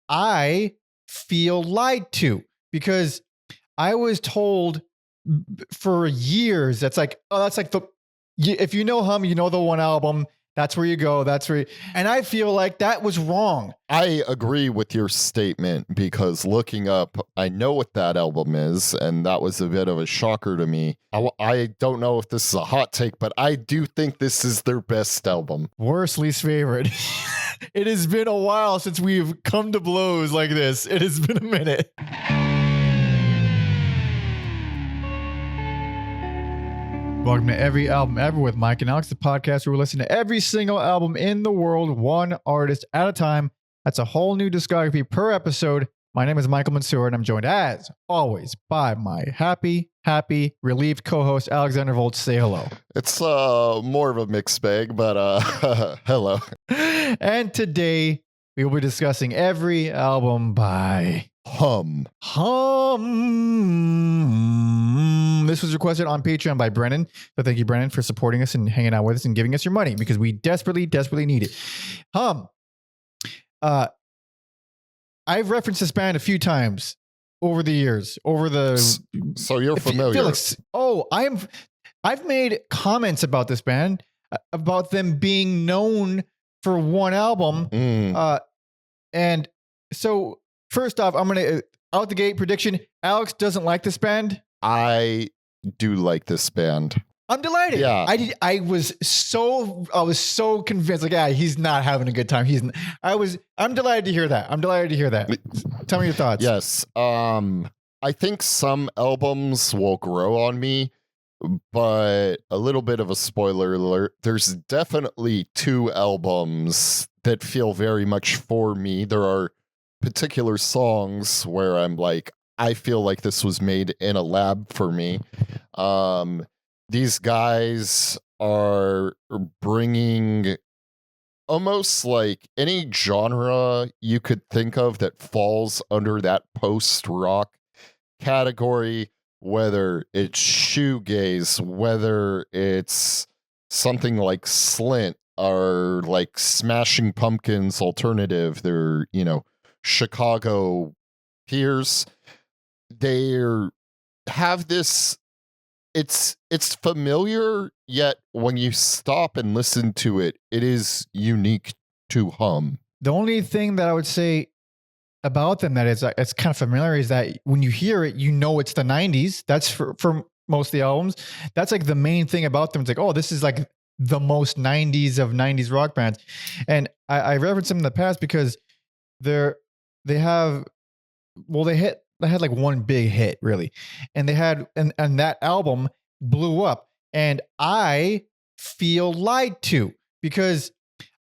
I feel lied to because I was told for years that's like, oh, that's like if you know Hum, you know the one album. That's where you go. And I feel like that was wrong. I agree with your statement because looking up, I know what that album is, and that was a bit of a shocker to me. I don't know if this is a hot take, but I do think this is their best album. Worst, least favorite. It has been a while since we've come to blows like this. It has been a minute. Welcome to Every Album Ever with Mike and Alex, the podcast where we listen to every single album in the world, one artist at a time. That's a whole new discography per episode. My name is Michael Mansour, and I'm joined, as always, by my happy, relieved co-host, Alexander Volt. Say hello. It's more of a mixed bag, but hello. And today, we will be discussing every album by Hum. This was requested on Patreon by Brennan. So thank you, Brennan, for supporting us and hanging out with us and giving us your money because we desperately need it. Hum. I've referenced this band a few times over the years. So you're familiar. I've made comments about this band, about them being known for one album. And so first off, I'm going to out the gate prediction. Alex doesn't like this band. I do like this band. I'm delighted. Yeah. I was so convinced. Like, yeah, he's not having a good time. I'm delighted to hear that. Tell me your thoughts. Yes. I think some albums will grow on me, but a little bit of a spoiler alert. There's definitely two albums that feel very much for me. There are particular songs where I'm like, I feel like this was made in a lab for me. These guys are bringing almost like any genre you could think of that falls under that post-rock category, whether it's shoegaze, whether it's something like Slint or like Smashing Pumpkins alternative. They're, Chicago peers. They have this, it's familiar, yet when you stop and listen to it, it is unique to Hum. The only thing that I would say about them that it's kind of familiar is that when you hear it, you know it's the 90s. That's for most of the albums. That's like the main thing about them. It's like, oh, this is like the most 90s of 90s rock bands. And I referenced them in the past because they had like one big hit, really. And they had, and that album blew up. And I feel lied to because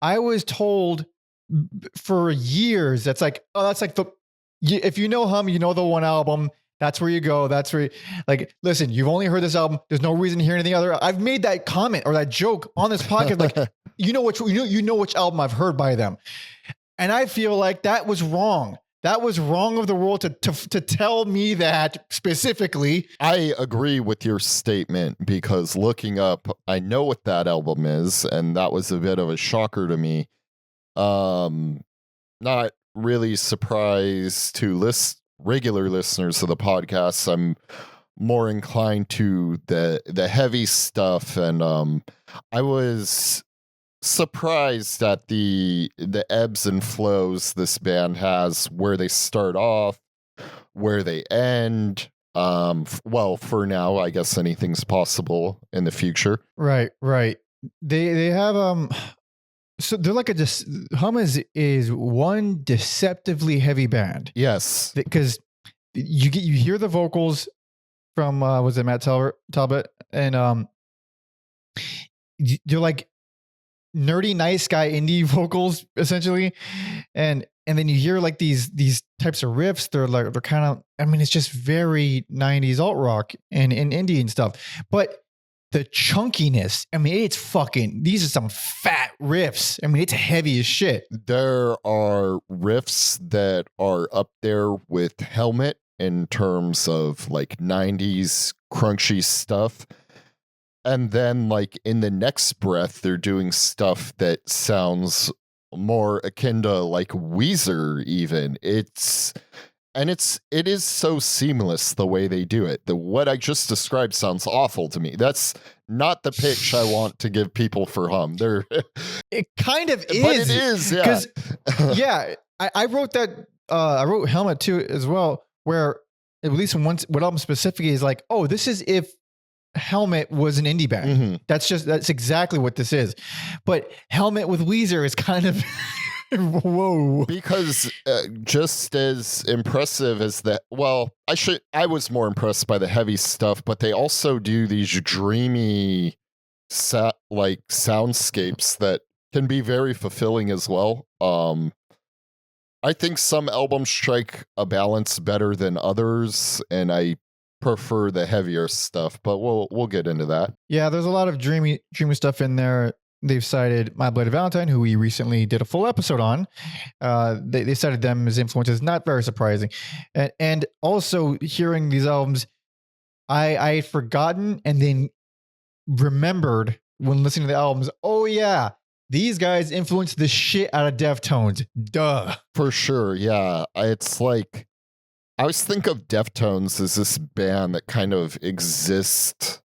I was told for years, that's like, oh, that's like if you know Hum, you know the one album. That's where you go. Like, listen, you've only heard this album. There's no reason to hear anything other. I've made that comment or that joke on this podcast. Like, you know which album I've heard by them. And I feel like that was wrong. That was wrong of the world to tell me that specifically. I agree with your statement because looking up, I know what that album is, and that was a bit of a shocker to me. Not really surprised to regular listeners of the podcast. I'm more inclined to the heavy stuff, and I was surprised at the ebbs and flows this band has, where they start off, where they end. Well, for now, I guess anything's possible in the future. Right. They have so they're like Hum is one deceptively heavy band. Yes, because you hear the vocals from was it Matt Talbot, and they're like nerdy nice guy indie vocals essentially, and then you hear like these types of riffs. They're kind of, I mean, it's just very 90s alt rock and indie and stuff, but the chunkiness, I mean, these are some fat riffs. I mean, it's heavy as shit. There are riffs that are up there with Helmet in terms of like 90s crunchy stuff. And then like in the next breath, they're doing stuff that sounds more akin to like Weezer even. It is so seamless the way they do it. What I just described sounds awful to me. That's not the pitch I want to give people for Hum. It kind of is. But it is, yeah. Because, yeah, I wrote that. I wrote Helmet too as well, where at least one album specifically is like, oh, this is if Helmet was an indie band. Mhm. That's exactly what this is. But Helmet with Weezer is kind of whoa. Because just as impressive as that, well, I was more impressed by the heavy stuff, but they also do these dreamy soundscapes that can be very fulfilling as well. I think some albums strike a balance better than others, and I prefer the heavier stuff, but we'll get into that. Yeah, there's a lot of dreamy stuff in there. They've cited My Bloody Valentine, who we recently did a full episode on. They cited them as influences, not very surprising. And also hearing these albums, I had forgotten and then remembered when listening to the albums, oh yeah, these guys influenced the shit out of Deftones. Duh. For sure, yeah. It's like, I always think of Deftones as this band that kind of exists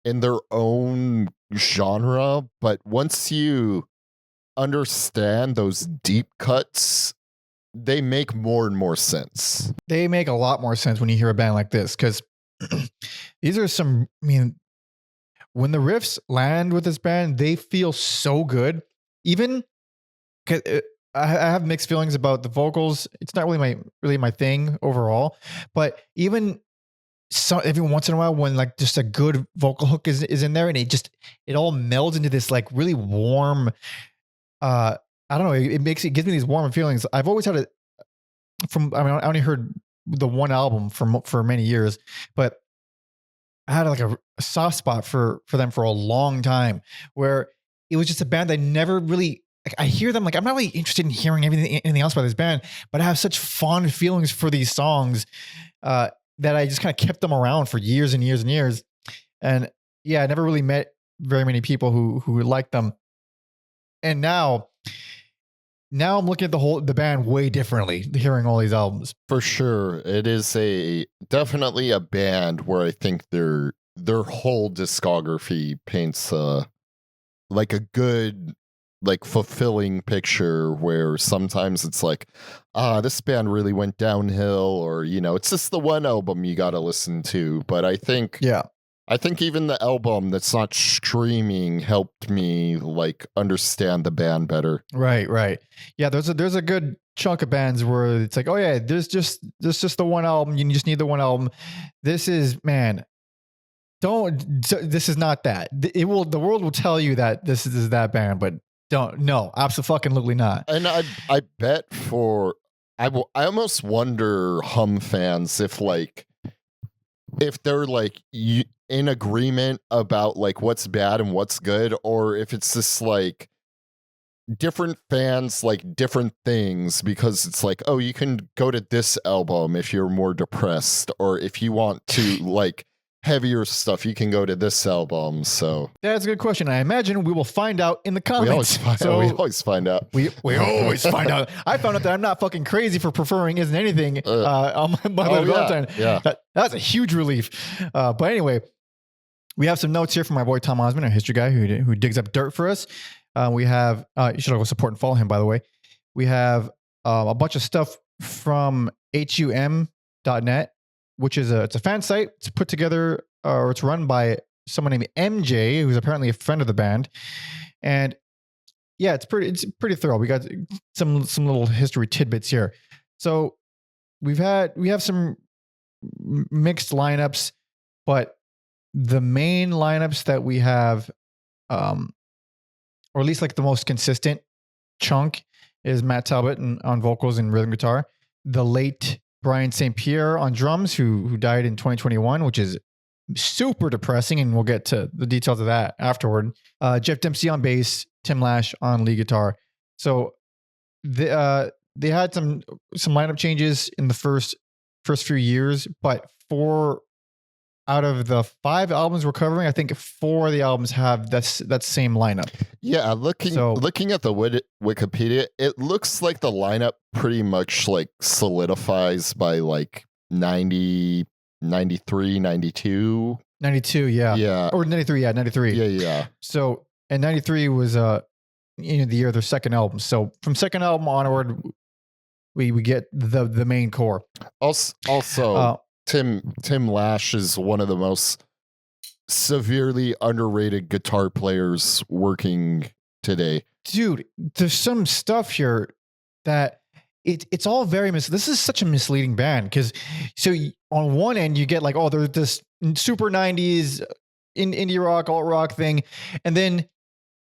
in their own genre, but once you understand those deep cuts, they make more and more sense. They make a lot more sense when you hear a band like this, because these are some, I mean, when the riffs land with this band, they feel so good. Even, I have mixed feelings about the vocals. It's not really my thing overall, but even every once in a while when like just a good vocal hook is in there and it all melds into this like really warm, I don't know, it gives me these warm feelings. I've always had I only heard the one album for many years, but I had like a soft spot for them for a long time, where it was just a band that never really, like, I hear them, like, I'm not really interested in hearing anything else about this band, but I have such fond feelings for these songs that I just kind of kept them around for years and years and years. And yeah, I never really met very many people who liked them. And now I'm looking at the band way differently, hearing all these albums. For sure. It is definitely a band where I think their whole discography paints like a good, like fulfilling picture, where sometimes it's like, this band really went downhill, or, you know, it's just the one album you got to listen to. But I think even the album that's not streaming helped me like understand the band better. Right. Yeah, there's a good chunk of bands where it's like, oh yeah, there's just the one album. You just need the one album. This is, man, this is not that. The world will tell you that this is that band, but absolutely not. And I bet I almost wonder Hum fans if they're like in agreement about like what's bad and what's good, or if it's just like different fans like different things, because it's like, oh, you can go to this album if you're more depressed, or if you want to like heavier stuff, you can go to this album. So that's a good question. I imagine we will find out in the comments. We always find out. We always find out. I found out that I'm not fucking crazy for preferring Isn't Anything on my Valentine. Yeah. That's a huge relief. But anyway, we have some notes here from my boy Tom Osman, our history guy who digs up dirt for us. We have, you should go support and follow him, by the way. We have a bunch of stuff from HUM.net, which is it's a fan site. It's put together, or it's run by someone named MJ, who's apparently a friend of the band. And yeah, it's pretty thorough. We got some little history tidbits here. So we have some mixed lineups, but the main lineups that we have, or at least like the most consistent chunk, is Matt Talbot on vocals and rhythm guitar, the late Brian St. Pierre on drums, who died in 2021, which is super depressing, and we'll get to the details of that afterward. Jeff Dempsey on bass, Tim Lash on lead guitar. So they had some lineup changes in the first few years, but for out of the 5 albums we're covering, I think 4 of the albums have that same lineup. Yeah, looking at the Wikipedia, it looks like the lineup pretty much like solidifies by like 90, 93, 92. 92, yeah. Yeah. Or 93, yeah, 93. Yeah. So, and 93 was the year of their second album. So from second album onward, we get the main core. Also, Tim Lash is one of the most severely underrated guitar players working today. Dude, there's some stuff here that it's all very this is such a misleading band, because on one end you get like, oh, they're this super 90s indie rock, alt rock thing, and then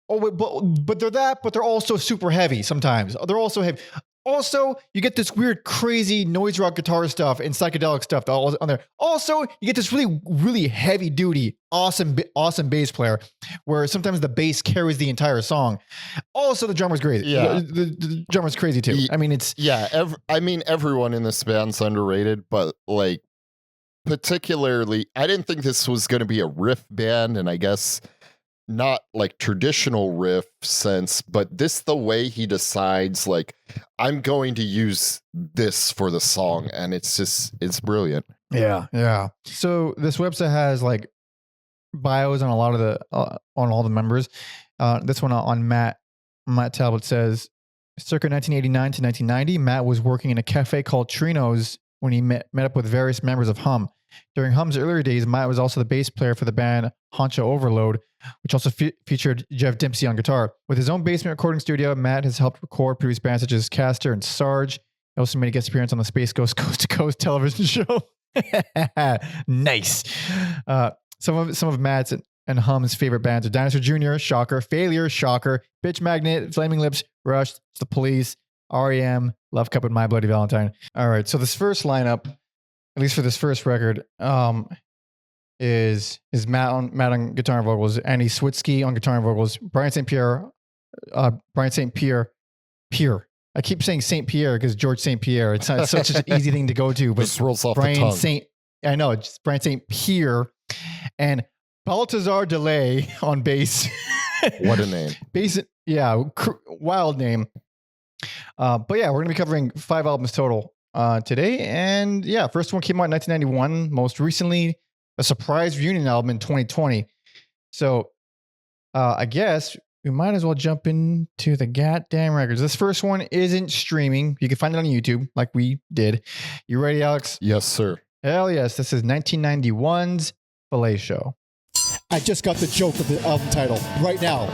but they're that, but they're also super heavy sometimes. They're also heavy. Also, you get this weird, crazy noise rock guitar stuff and psychedelic stuff all on there. Also, you get this really, really heavy duty, awesome bass player, where sometimes the bass carries the entire song. Also, the drummer's crazy. Yeah, the drummer's crazy too. I mean, it's everyone in this band's underrated, but like particularly, I didn't think this was going to be a riff band, and I guess not like traditional riff sense, but the way he decides, like, I'm going to use this for the song, and it's brilliant. Yeah. So this website has like bios on a lot of the on all the members. This one on Matt Talbot says, circa 1989 to 1990, Matt was working in a cafe called Trino's when he met up with various members of Hum. During Hum's earlier days, Matt was also the bass player for the band Honcho Overload, which also featured Jeff Dempsey on guitar. With his own basement recording studio, Matt has helped record, produce bands such as Castor and Sarge. He also made a guest appearance on the Space Ghost Coast to Coast television show. Nice. Some of Matt's and Hum's favorite bands are Dinosaur Jr., Shocker, Failure, Shocker, Bitch Magnet, Flaming Lips, Rush, The Police, R.E.M., Love Cup, and My Bloody Valentine. All right, so this first lineup, at least for this first record, is Matt on guitar and vocals, Andy Switsky on guitar and vocals, Brian St. Pierre. I keep saying St. Pierre because George St. Pierre. It's not such an easy thing to go to, but this rolls off Brian the tongue. I know it's Brian St. Pierre and Baltazar Delay on bass. What a name! Bass, yeah, wild name. But yeah, we're gonna be covering 5 albums total today, and yeah, first one came out in 1991. Most recently, a surprise reunion album in 2020. So I guess we might as well jump into the goddamn records. This first one isn't streaming. You can find it on YouTube like we did. You ready, Alex? Yes, sir. Hell yes. This is 1991's Fillet Show. I just got the joke of the album title right now.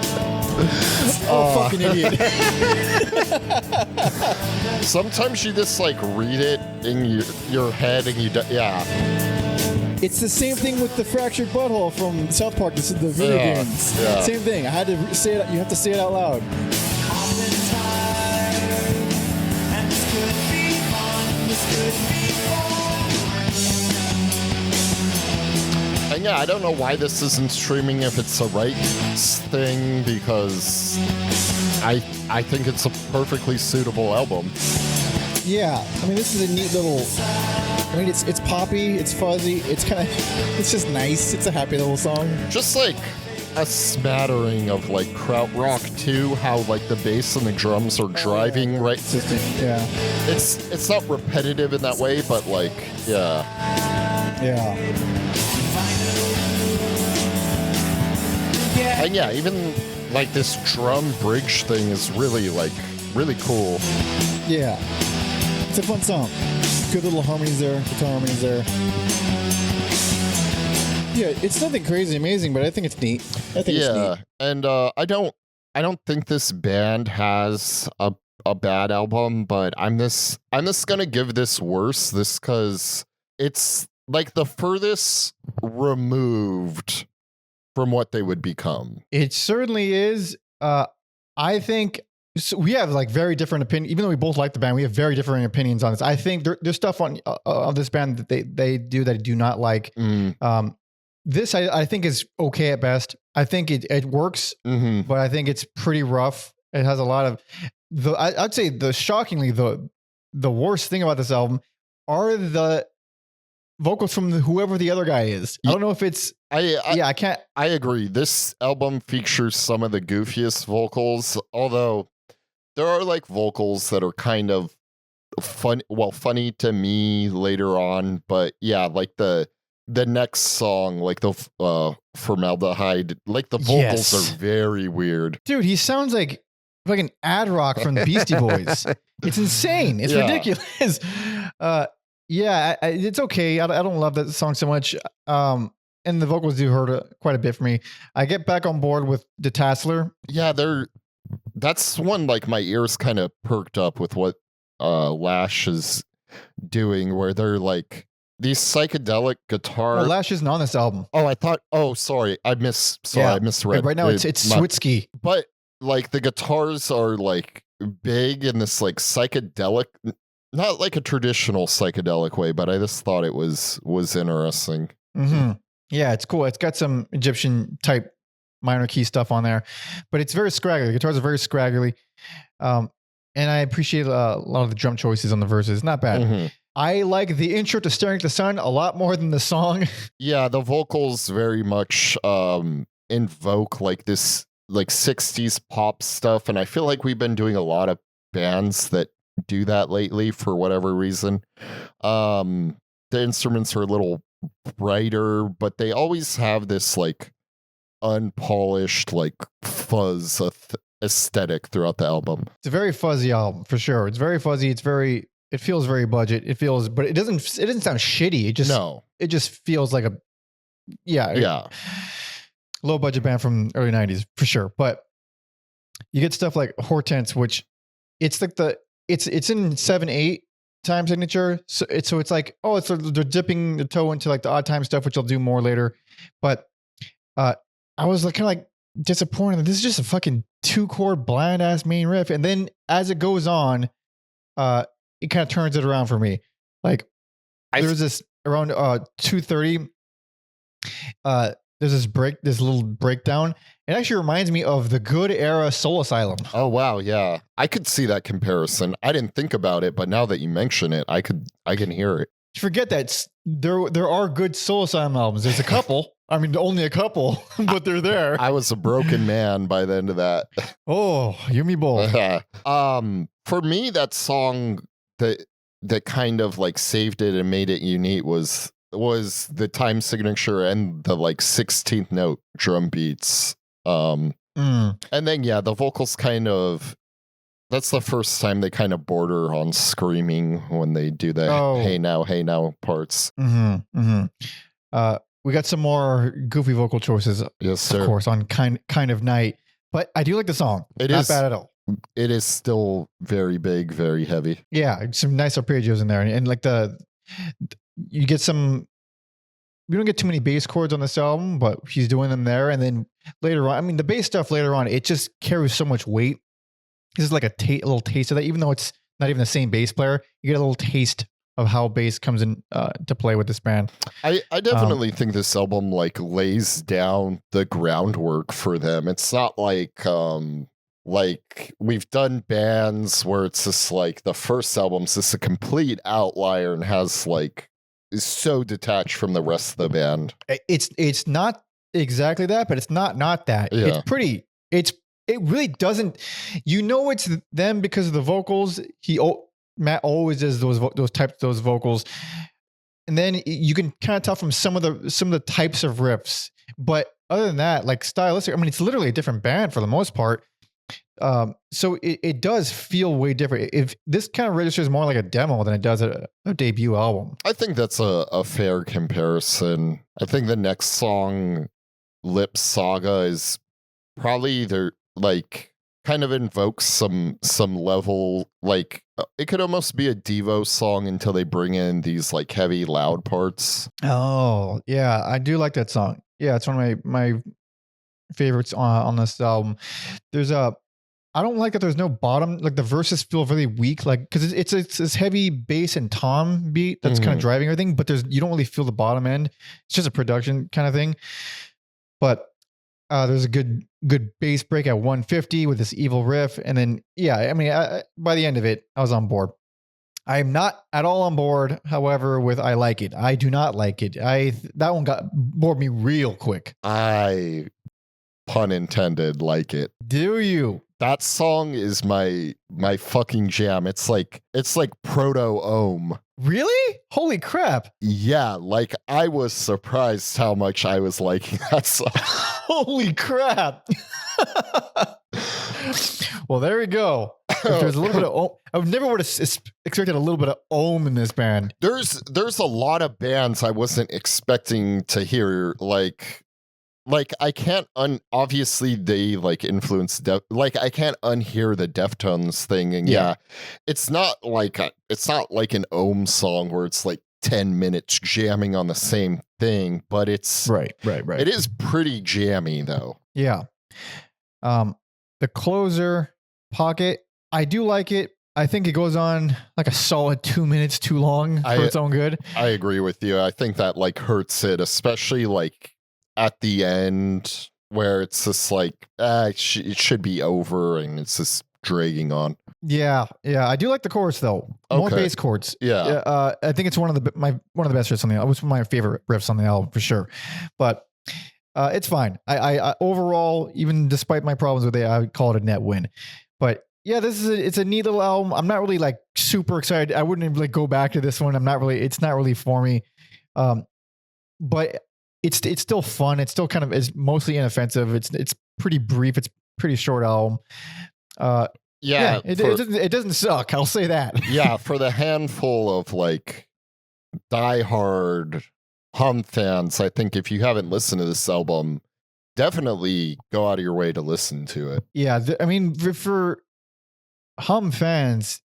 Oh, fucking idiot. Sometimes you just like read it in your head and yeah. It's the same thing with the fractured butthole from South Park. This is the video games. Yeah. Same thing. I had to say it. You have to say it out loud. And yeah, I don't know why this isn't streaming if it's a rights thing, because I think it's a perfectly suitable album. Yeah, I mean, this is a neat little. I mean, it's poppy, it's fuzzy, it's it's just nice. It's a happy little song. Just like a smattering of like krautrock too, how like the bass and the drums are driving right. Yeah. It's not repetitive in that way, but like yeah. And yeah, even like this drum bridge thing is really cool. Yeah. It's a fun song. Good little harmonies there, guitar harmonies there. Yeah, it's nothing crazy amazing, but I think it's neat. It's neat. And I don't think this band has a bad album, but I'm just gonna give this worse. This because it's like the furthest removed from what they would become. It certainly is. I think so we have like very different opinions. Even though we both like the band, we have very different opinions on this. I think there's stuff on of this band that they do that I do not like. This I think is okay at best. I think it works, but I think it's pretty rough. It has a lot of I'd say shockingly the worst thing about this album are the vocals from whoever the other guy is. I don't know if it's. I can't. I agree. This album features some of the goofiest vocals, although there are like vocals that are kind of funny to me later on. But yeah, like the next song, like the Formaldehyde, like the vocals are very weird. Dude, he sounds like fucking ad rock from the Beastie Boys. It's insane. It's ridiculous. It's okay. I don't love that song so much. And the vocals do hurt quite a bit for me. I get back on board with the Tassler. Yeah, that's one like my ears kind of perked up with what Lash is doing, where they're like these psychedelic guitar. No, Lash isn't on this album. Oh, I thought. Oh, sorry, I misread. Right now it's Switsky. But like the guitars are like big in this like psychedelic, not like a traditional psychedelic way, but I just thought it was interesting. Mm-hmm. Yeah, it's cool. It's got some Egyptian type minor key stuff on there, but it's very scraggly. The guitars are very scraggly. And I appreciate a lot of the drum choices on the verses. Not bad. Mm-hmm. I like the intro to Staring at the Sun a lot more than the song. Yeah, the vocals very much invoke like this like 60s pop stuff, and I feel like we've been doing a lot of bands that do that lately for whatever reason. The instruments are a little brighter, but they always have this like unpolished like fuzz aesthetic throughout the album. It's a very fuzzy album for sure. It's very fuzzy. It feels very budget. But it doesn't sound shitty. It just feels like a low budget band from early 90s for sure. But you get stuff like Hortense, which it's like it's in 7/8 time signature. So it's like, they're dipping the toe into like the odd time stuff, which I'll do more later. But I was like kind of like disappointed. This is just a fucking 2-chord bland ass main riff. And then as it goes on, it kind of turns it around for me. Like there's this around 2:30. There's this little breakdown. It actually reminds me of the good era Soul Asylum. Oh wow, yeah. I could see that comparison. I didn't think about it, but now that you mention it, I can hear it. Forget that there are good Soul Asylum albums. There's a couple. I mean, only a couple, but they're there. I was a broken man by the end of that. Oh, you and me both. For me, that song that kind of like saved it and made it unique was the time signature and the like 16th note drum beats. And then the vocals kind of, that's the first time they kind of border on screaming when they do the hey now parts. Mm-hmm, mm-hmm. We got some more goofy vocal choices, yes sir, of course, on kind of Night, but I do like the song. Not bad at all. It is still very big, very heavy. Yeah, some nice arpeggios in there, and like you get some. We don't get too many bass chords on this album, but he's doing them there. And then later on, I mean, the bass stuff later on, it just carries so much weight. This is like a little taste of that, even though it's not even the same bass player. You get a little taste of how bass comes in to play with this band. I definitely think this album like lays down the groundwork for them. It's not like we've done bands where it's just like the first album's just a complete outlier and has like is so detached from the rest of the band. It's not exactly that, but it's not that. Yeah. It really doesn't. It's them because of the vocals. Matt always does those vocals, and then you can kind of tell from some of the types of riffs. But other than that, like stylistic, I mean, it's literally a different band for the most part. So it does feel way different. If this kind of registers more like a demo than it does a debut album. I think that's a fair comparison. I think the next song, Lip Saga, is probably like kind of invokes some level, like it could almost be a Devo song until they bring in these like heavy loud parts. Oh yeah, I do like that song. Yeah, it's one of my favorites on this album. I don't like that there's no bottom. Like the verses feel really weak, like because it's this heavy bass and tom beat that's kind of driving everything, but you don't really feel the bottom end. It's just a production kind of thing. But there's a good bass break at 150 with this evil riff, and then I mean, by the end of it, I was on board. I'm not at all on board, however, with I like it. I do not like it. That one got bored me real quick. I, pun intended, like it. Do you? That song is my fucking jam. It's like proto-ohm. Really? Holy crap. Yeah, like I was surprised how much I was liking that song. Holy crap. Well, there we go. If there's a little bit of I never would have expected a little bit of ohm in this band. There's a lot of bands I wasn't expecting to hear, like I can't obviously they like influence like I can't unhear the Deftones thing, and yeah, it's not like an ohm song where it's like 10 minutes jamming on the same thing, but it's right. It is pretty jammy though. Yeah. The closer, Pocket, I do like it. I think it goes on like a solid 2 minutes too long for its own good. I agree with you. I think that like hurts it, especially like at the end where it's just like it should be over and it's just dragging on. Yeah. I do like the chorus though. More bass chords. Yeah. I think it's one of the best riffs on the album. It's one of my favorite riffs on the album for sure. But it's fine. I overall, even despite my problems with it, I would call it a net win. But yeah, it's a neat little album. I'm not really like super excited. I wouldn't like go back to this one. It's not really for me. But it's still fun. It's still kind of is mostly inoffensive. It's pretty brief. It's pretty short album. It doesn't suck. I'll say that. Yeah, for the handful of like diehard Hum fans, I think if you haven't listened to this album, definitely go out of your way to listen to it. Yeah, I mean, for Hum fans,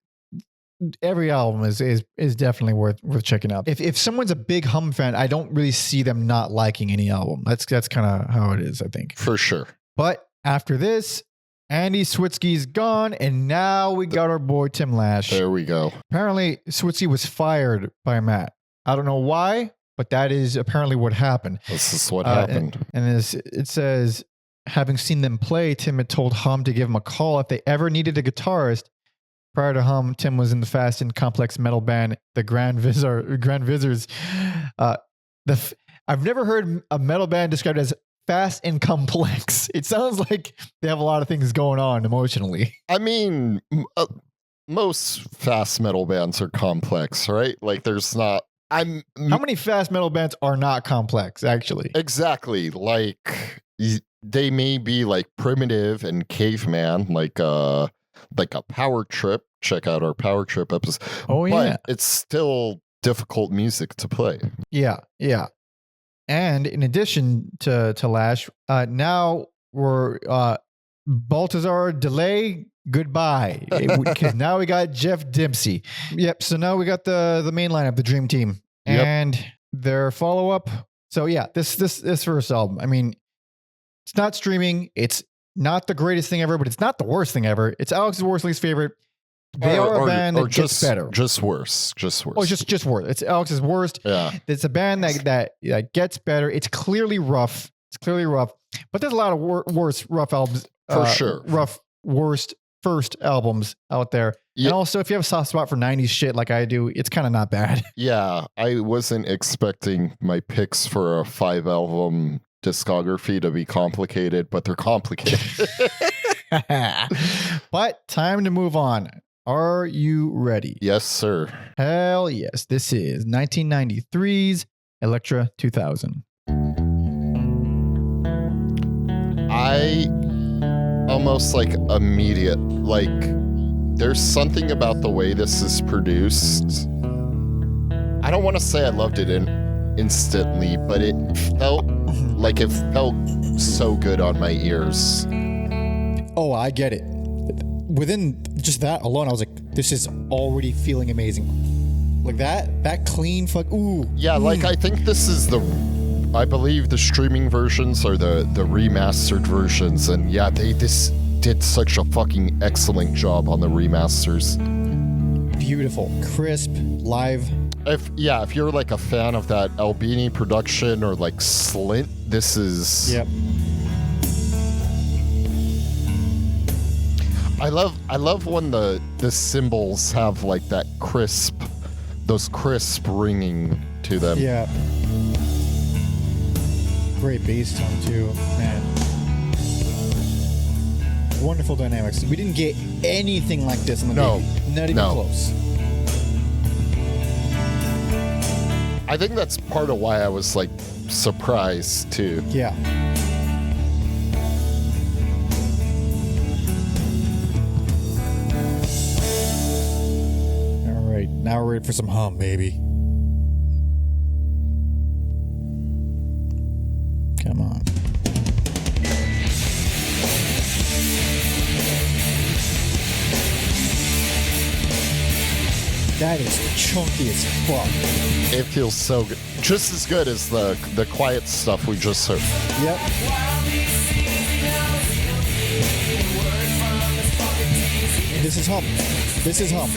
every album is definitely worth checking out. If someone's a big Hum fan, I don't really see them not liking any album. That's kind of how it is, I think. For sure. But after this, Andy Switzky's gone, and now we got our boy Tim Lash. There we go. Apparently, Switzky was fired by Matt. I don't know why, but that is apparently what happened. This is what happened. And it says, having seen them play, Tim had told Hum to give him a call if they ever needed a guitarist. Prior to Hum, Tim was in the fast and complex metal band, the Grand Visitors. I've never heard a metal band described as fast and complex. It sounds like they have a lot of things going on emotionally. I mean, most fast metal bands are complex, right? Like there's not... How many fast metal bands are not complex, actually? Exactly. Like they may be like primitive and caveman, like a Power Trip. Check out our Power Trip episode. Oh yeah, but it's still difficult music to play. Yeah. And in addition to Lash, now we're Baltazar Delay. Goodbye, because now we got Jeff Dempsey. Yep. So now we got the main lineup, the Dream Team, and their follow up. So yeah, this first album. I mean, it's not streaming. It's not the greatest thing ever, but it's not the worst thing ever. It's Alex's least favorite. They are a band that gets better. Just worse. Oh, just worse. It's Alex's worst. Yeah. It's a band that gets better. It's clearly rough. But there's a lot of worse rough albums. For sure. Rough, worst first albums out there. Yeah. And also, if you have a soft spot for 90s shit like I do, it's kind of not bad. Yeah. I wasn't expecting my picks for a 5-album discography to be complicated, but they're complicated. But time to move on. Are you ready? Yes, sir. Hell yes. This is 1993's Electra 2000. I almost like immediate, like there's something about the way this is produced. I don't want to say I loved it instantly, but it felt so good on my ears. Oh, I get it. Within just that alone, I was like, this is already feeling amazing. Like that clean fuck. Ooh. Yeah, like I think this is I believe the streaming versions are the remastered versions, and yeah, they did such a fucking excellent job on the remasters. Beautiful, crisp, live. If you're like a fan of that Albini production or like Slint, this is... Yep. I love when the cymbals have like that those crisp ringing to them. Yeah. Great bass tone too, man. Wonderful dynamics. We didn't get anything like this in the movie. Not even close. I think that's part of why I was like surprised too. Yeah. All right, now we're ready for some hum, baby. Come on. That is chunky as fuck. It feels so good. Just as good as the quiet stuff we just heard. Yep. This is hum. This is hum.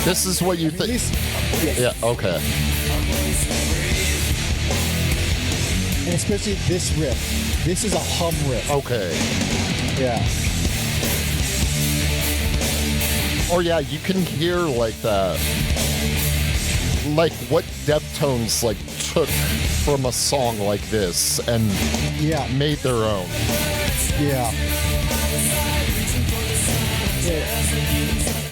This is what you think. Yes. Yeah, okay. And especially this riff. This is a hum riff. Okay. Yeah. Or yeah, you can hear like that, like what Deftones like took from a song like this and made their own. Yeah.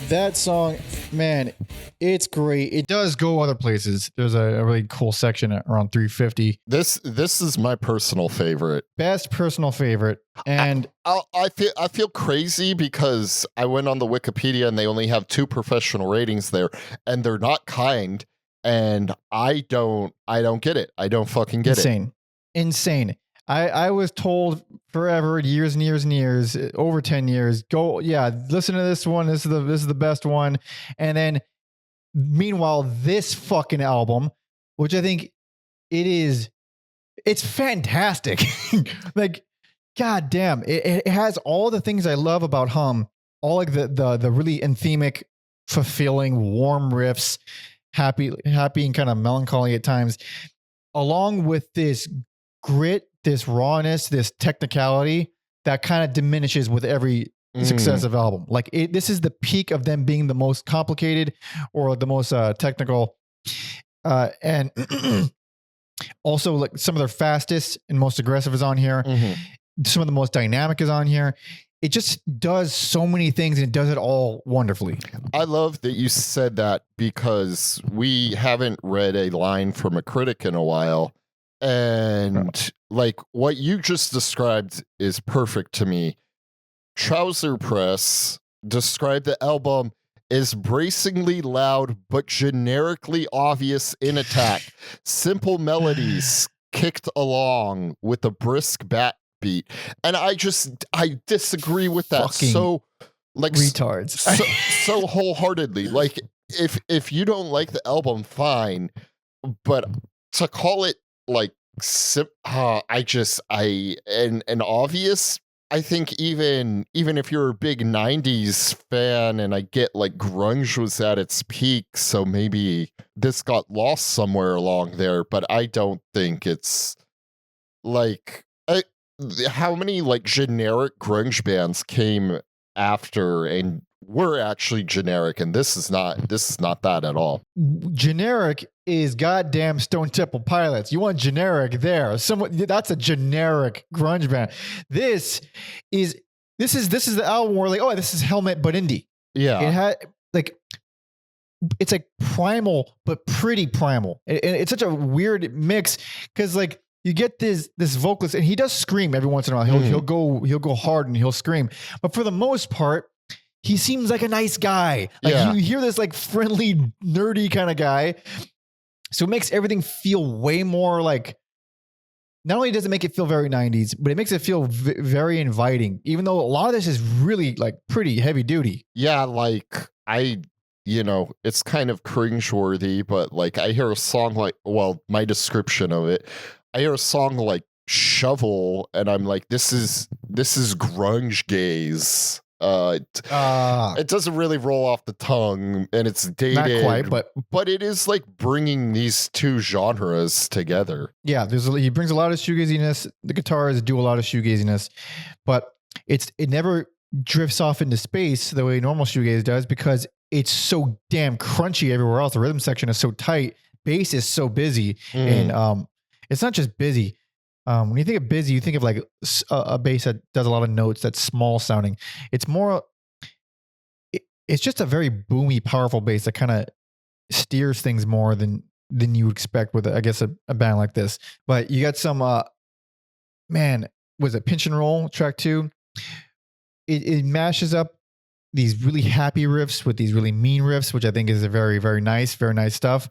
That song, man, it's great. It does go other places. There's a really cool section at around 350. This is my personal favorite. Best personal favorite. And I feel crazy because I went on the Wikipedia and they only have 2 professional ratings there, and they're not kind. And I don't get it. I don't fucking get it. Insane. I was told forever, years and years and years, over 10 years, listen to this one. This is the best one. And then meanwhile, this fucking album, which I think it's fantastic. Like, god damn, it has all the things I love about Hum, all like the really anthemic, fulfilling, warm riffs, happy and kind of melancholy at times, along with this grit, this rawness, this technicality that kind of diminishes with every successive album. Like this is the peak of them being the most complicated or the most technical, and also like some of their fastest and most aggressive is on here. Some of the most dynamic is on here. It just does so many things and it does it all wonderfully. I love that you said that because we haven't read a line from a critic in a while. And like what you just described is perfect to me. Trouser Press described the album as bracingly loud but generically obvious in attack. Simple melodies kicked along with a brisk backbeat. And I disagree with that. Fucking so like retards. so wholeheartedly. Like if you don't like the album, fine. But to call it like and obvious, I think even if you're a big 90s fan, and I get like grunge was at its peak, so maybe this got lost somewhere along there, but I don't think it's like how many like generic grunge bands came after and were actually generic, and this is not that at all. Generic is goddamn Stone Temple Pilots. You want generic there? That's a generic grunge band. This is the album where like, oh, this is Helmet but indie. Yeah, it had like, it's like primal but pretty primal, and it's such a weird mix because like you get this vocalist and he does scream every once in a while. He'll go hard and he'll scream, but for the most part, he seems like a nice guy. Like you hear this like friendly, nerdy kind of guy. So it makes everything feel way more like, not only does it make it feel very 90s, but it makes it feel very inviting, even though a lot of this is really like pretty heavy duty. Yeah, like it's kind of cringeworthy, but like I hear a song like, well, my description of it, I hear a song like Shovel and I'm like, this is grunge gaze. It doesn't really roll off the tongue, and it's dated. Not quite, but it is like bringing these two genres together. Yeah, he brings a lot of shoegaziness. The guitars do a lot of shoegaziness, but it never drifts off into space the way normal shoegaze does because it's so damn crunchy everywhere else. The rhythm section is so tight. Bass is so busy, and it's not just busy. When you think of busy, you think of like a bass that does a lot of notes that's small sounding. It's more. It's just a very boomy, powerful bass that kind of steers things more than you would expect with, I guess, a band like this. But you got some, man, was it Pinch and Roll track 2? It mashes up these really happy riffs with these really mean riffs, which I think is a very, very nice stuff.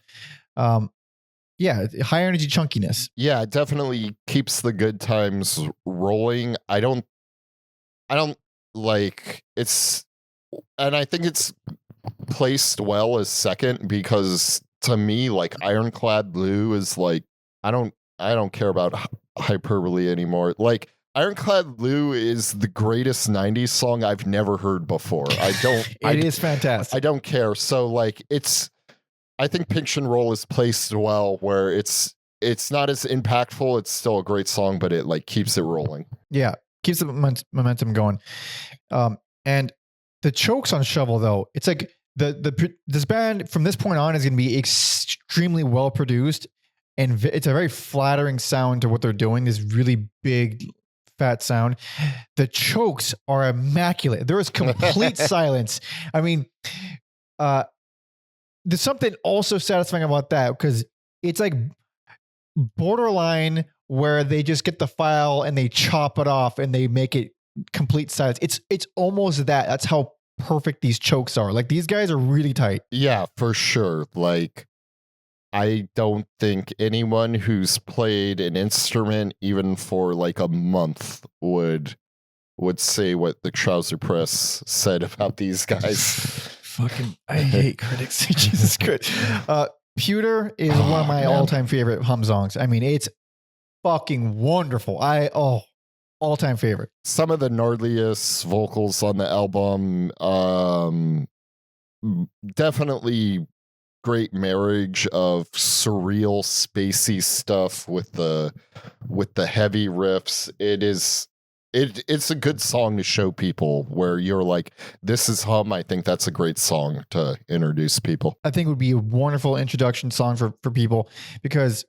Yeah, high energy chunkiness. Yeah, it definitely keeps the good times rolling. I don't like it's, and I think it's placed well as second because to me, like Ironclad Blue is like, I don't care about hyperbole anymore. Like Ironclad Blue is the greatest 90s song I've never heard before. It is fantastic. I don't care. So like I think Pinch and Roll is placed well where it's not as impactful. It's still a great song, but it like keeps it rolling. Yeah. Keeps the momentum going. And the chokes on Shovel though, it's like this band from this point on is going to be extremely well produced, and it's a very flattering sound to what they're doing. This really big, fat sound. The chokes are immaculate. There is complete silence. I mean, there's something also satisfying about that because it's like borderline where they just get the file and they chop it off and they make it complete silence. It's almost that. That's how perfect these chokes are. Like these guys are really tight. Yeah, for sure. Like I don't think anyone who's played an instrument even for like a month would say what the Trouser Press said about these guys. Fucking, I hate critics. Jesus Christ. Pewter is one of my all-time favorite hum songs. I mean, it's fucking wonderful. All-time favorite. Some of the gnarliest vocals on the album. Definitely great marriage of surreal, spacey stuff with the heavy riffs. It's a good song to show people where you're like, this is hum. I think that's a great song to introduce people. I think it would be a wonderful introduction song for people because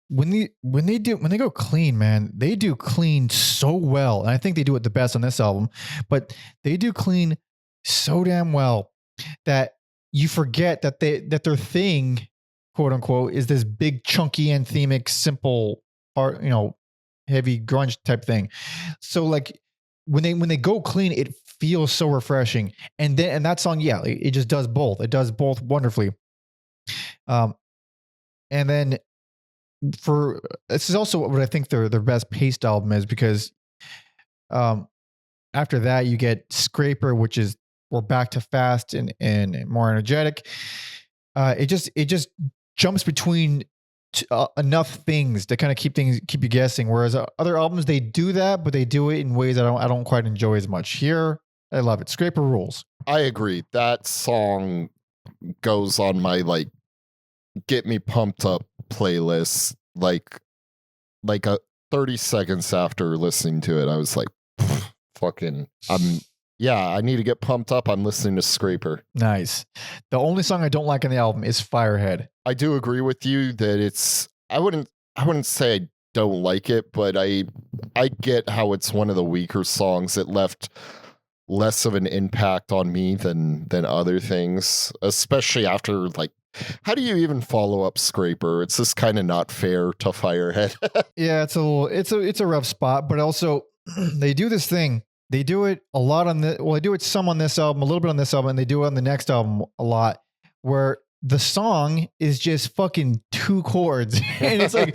when they go clean, man, they do clean so well. And I think they do it the best on this album, but they do clean so damn well that you forget that their thing, quote unquote, is this big, chunky, anthemic, simple part, heavy grunge type thing. So like when they go clean, it feels so refreshing. And that song, yeah, it just does both. It does both wonderfully. And then this is also what I think their best paced album is because after that you get Scraper, which is we're back to fast and more energetic. It just jumps between enough things to kind of keep you guessing. Whereas other albums, they do that, but they do it in ways I don't quite enjoy as much. Here, I love it. Scraper rules. I agree. That song goes on my like get me pumped up playlist. Like 30 seconds after listening to it, I was like, fucking, I need to get pumped up. I'm listening to Scraper. Nice. The only song I don't like on the album is Firehead. I do agree with you that I wouldn't say I don't like it, but I get how it's one of the weaker songs. It left less of an impact on me than other things, especially after like, how do you even follow up Scraper? It's just kind of not fair to Firehead. Yeah, it's a rough spot, but also they do this thing. They do it a lot they do it some on this album, a little bit on this album, and they do it on the next album a lot, where the song is just fucking 2 chords. And it's like,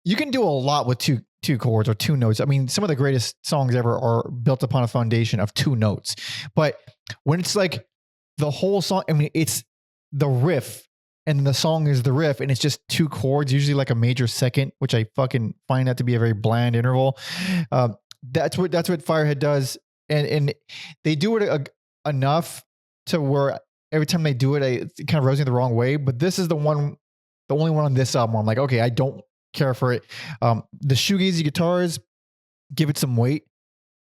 you can do a lot with two chords or 2 notes. I mean, some of the greatest songs ever are built upon a foundation of 2 notes. But when it's like the whole song, I mean, it's the riff and the song is the riff and it's just 2 chords, usually like a major second, which I fucking find that to be a very bland interval. That's what Firehead does. And they do it enough to where every time they do it, it kind of rubs me the wrong way. But this is the only one on this album where I'm like, okay, I don't care for it. The shoegazy guitars give it some weight.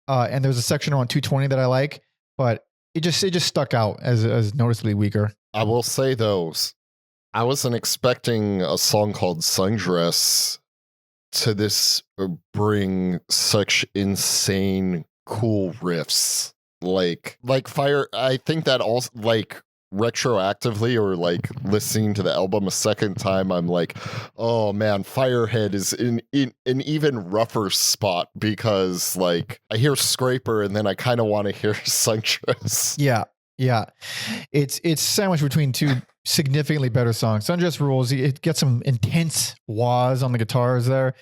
and there's a section on 220 that I like, but it just stuck out as noticeably weaker. I will say though, I wasn't expecting a song called Sundress to this bring such insane cool riffs. Like Fire, I think that also like retroactively or like listening to the album a second time, I'm like, oh man, Firehead is in an even rougher spot because like I hear Scraper and then I kind of want to hear Sundress. Yeah. It's sandwiched between two significantly better songs. Sundress rules. It gets some intense wahs on the guitars there,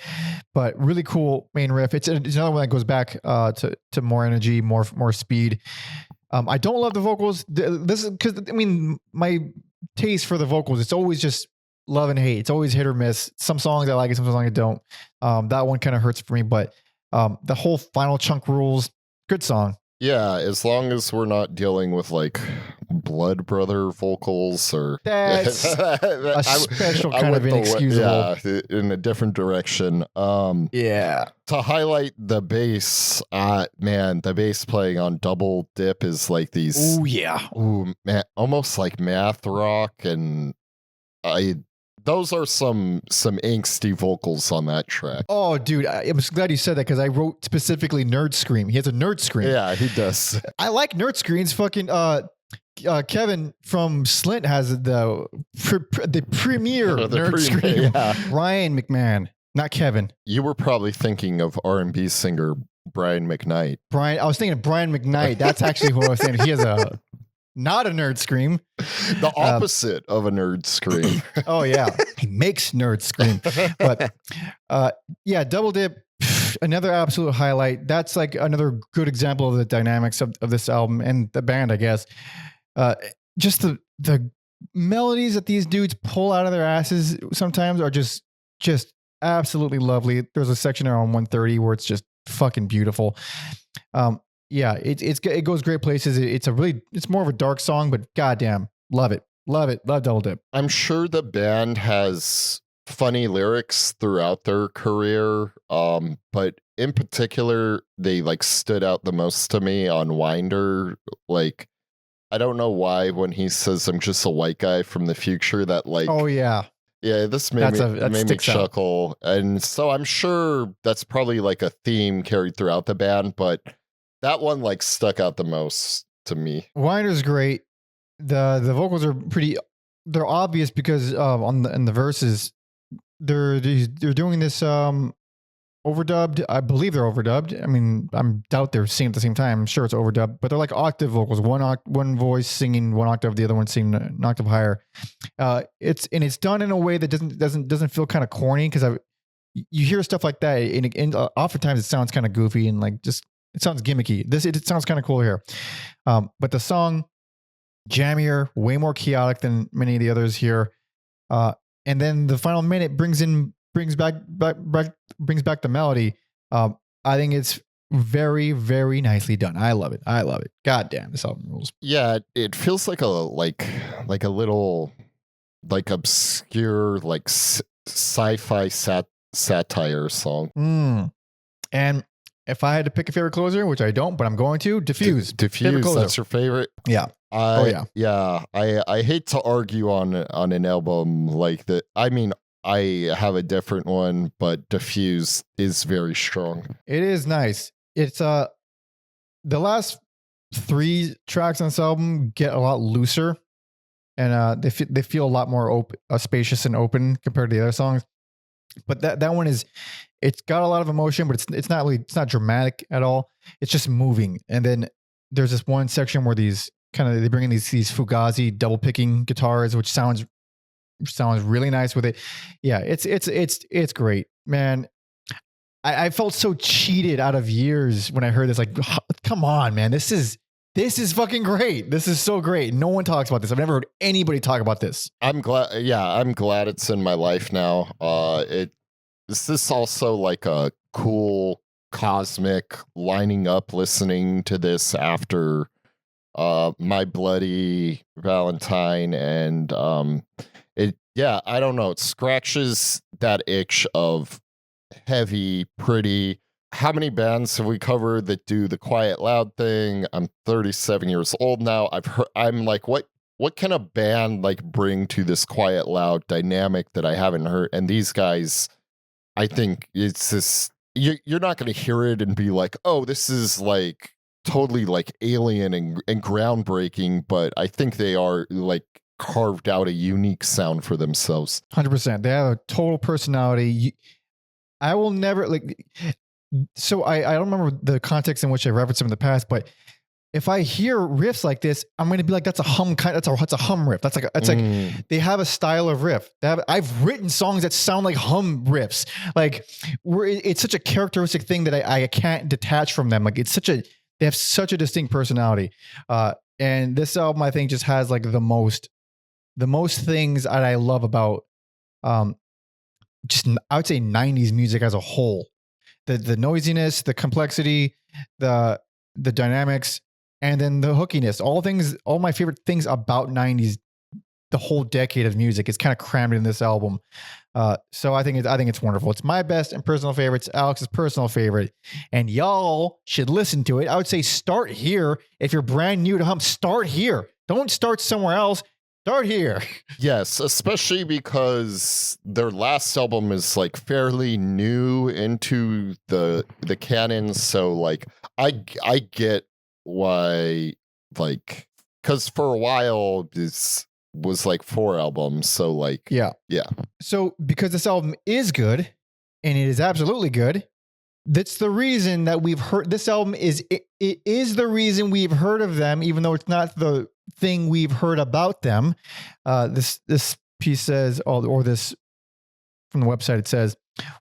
but really cool main riff. It's another one that goes back to more energy, more speed. I don't love the vocals. This is because I mean my taste for the vocals. It's always just love and hate. It's always hit or miss. Some songs I like it, some songs I don't. That one kind of hurts for me, but the whole final chunk rules. Good song. Yeah, as long as we're not dealing with like Blood Brother vocals or that's a special kind of inexcusable. Yeah, in a different direction. Yeah. To highlight the bass, man, the bass playing on Double Dip is like these. Oh yeah. Ooh, man, almost like math rock, and those are some angsty vocals on that track. Oh, dude, I'm glad you said that because I wrote specifically Nerd Scream. He has a Nerd Scream. Yeah, he does. I like Nerd Screams. Fucking Kevin from Slint has the premier Nerd Scream. Yeah. Ryan McMahon, not Kevin. You were probably thinking of R&B singer Brian McKnight. I was thinking of Brian McKnight. That's actually who I was saying. He has not a Nerd Scream. The opposite of a Nerd Scream. Oh yeah, he makes Nerd Scream. But yeah, Double Dip, another absolute highlight. That's like another good example of the dynamics of this album and the band, I guess. Just the melodies that these dudes pull out of their asses sometimes are just absolutely lovely. There's a section there on 130 where it's just fucking beautiful. Yeah, it goes great places. It's more of a dark song, but goddamn, love it. Love Double Dip. I'm sure the band has funny lyrics throughout their career, but in particular, they like stood out the most to me on Winder. Like, I don't know why when he says I'm just a white guy from the future, that like, oh yeah, this made me chuckle. And so I'm sure that's probably like a theme carried throughout the band, but that one like stuck out the most to me. Winder's great. The vocals are they're obvious because in the verses they're doing this overdubbed. I believe they're overdubbed. I mean, I doubt they're singing at the same time. I'm sure it's overdubbed, but they're like octave vocals. One voice singing one octave, the other one singing an octave higher. It's done in a way that doesn't feel kind of corny because you hear stuff like that and oftentimes it sounds kind of goofy and like just it sounds gimmicky. It sounds kind of cool here, but the song jammier, way more chaotic than many of the others here, and then the final minute brings back the melody. I think it's very, very nicely done. I love it. God damn, this album rules. Yeah, it feels like a little like obscure like sci-fi satire song. And if I had to pick a favorite closer, which I don't, but I'm going to, Diffuse. Diffuse, that's your favorite? Yeah. Yeah. I hate to argue on an album like that. I mean, I have a different one, but Diffuse is very strong. It is nice. It's the last 3 tracks on this album get a lot looser, and they feel a lot more spacious and open compared to the other songs. But that one it's got a lot of emotion, but it's not dramatic at all. It's just moving. And then there's this one section where they bring in these Fugazi double picking guitars, which sounds really nice with it. Yeah, it's great, man. I felt so cheated out of years when I heard this. Like, come on, man, this is fucking great. This is so great. No one talks about this. I've never heard anybody talk about this. I'm glad. Yeah, I'm glad it's in my life now. Is this also like a cool cosmic lining up listening to this after My Bloody Valentine and I don't know. It scratches that itch of heavy, pretty. how many bands have we covered that do the quiet loud thing? I'm 37 years old now. I'm like, what can a band like bring to this quiet loud dynamic that I haven't heard? And these guys, I think it's this, you're not going to hear it and be like, oh, this is like totally like alien and groundbreaking, but I think they are like carved out a unique sound for themselves. 100%. They have a total personality. I will never like. So I don't remember the context in which I referenced them in the past, but if I hear riffs like this, I'm going to be like, that's a hum that's a hum riff. That's like they have a style of riff. I've written songs that sound like hum riffs. Like it's such a characteristic thing that I can't detach from them. Like they have such a distinct personality. And this album, I think, just has like the most things that I love about, just I would say 90s music as a whole. The noisiness, the complexity, the dynamics, and then the hookiness. All my favorite things about 90s, the whole decade of music is kind of crammed in this album. So I think it's wonderful. It's my best and personal favorite. It's Alex's personal favorite, and y'all should listen to it. I would say start here. If you're brand new to hum, start here. Don't start somewhere else. Start here. Yes, especially because their last album is like fairly new into the canon. So like I get why, like, because for a while this was like 4 albums. So like yeah. So because this album is good, and it is absolutely good, that's the reason that we've heard this album it is the reason we've heard of them, even though it's not the thing we've heard about them. This piece says, or this from the website, it says,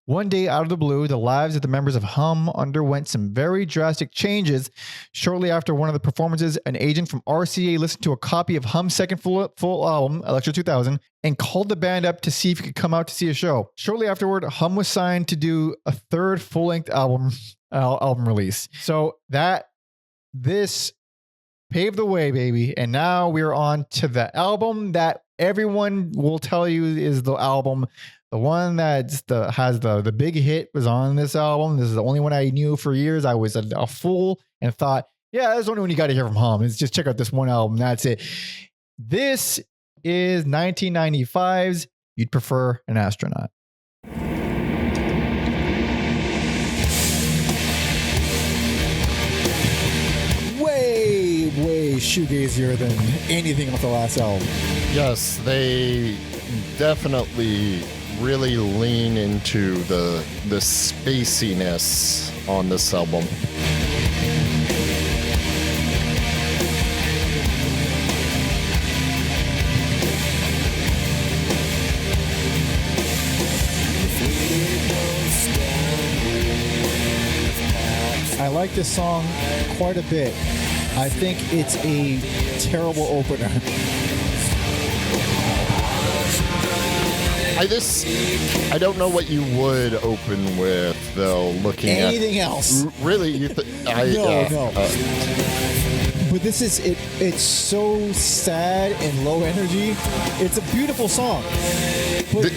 one day out of the blue, the lives of the members of Hum underwent some very drastic changes. Shortly after one of the performances, an agent from RCA listened to a copy of Hum's second full album, Electra 2000, and called the band up to see if he could come out to see a show. Shortly afterward, Hum was signed to do a third full-length album release. So this paved the way, baby. And now we're on to the album that everyone will tell you is the album. The one that has the big hit was on this album. This is the only one I knew for years. I was a fool and thought, yeah, that's the only one you got to hear from Hum. It's just check out this one album. That's it. This is 1995's You'd Prefer an Astronaut. Way shoegazier than anything off the last album. Yes, they definitely really lean into the spaciness on this album. I like this song quite a bit. I think it's a terrible opener. I don't know what you would open with, though, looking at... Anything else. Really? No. But this is... It's so sad and low energy. It's a beautiful song. But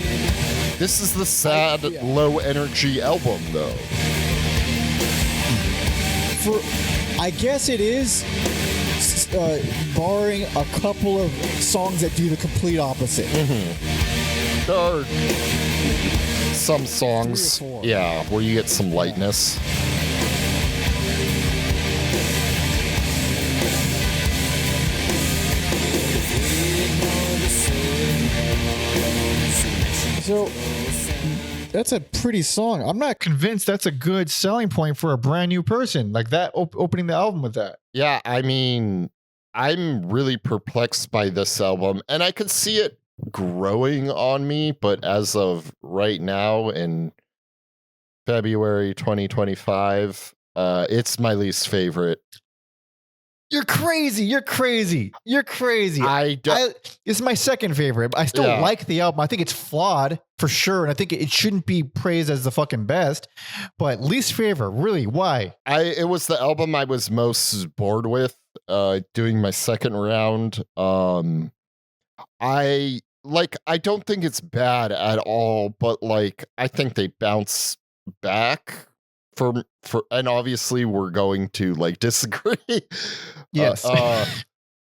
this is the sad, low energy album, though. I guess it is, barring a couple of songs that do the complete opposite. Mm-hmm. There are some songs, where you get some lightness. So that's a pretty song. I'm not convinced that's a good selling point for a brand new person like that, opening the album with that. Yeah, I mean, I'm really perplexed by this album, and I could see it growing on me, but as of right now in February 2025, it's my least favorite. You're crazy. It's my second favorite. I still like the album. I think it's flawed for sure. And I think it shouldn't be praised as the fucking best, but least favorite, really? Why? It was the album I was most bored with, doing my second round. I don't think it's bad at all, but like, I think they bounce back for and obviously we're going to like disagree. Yes.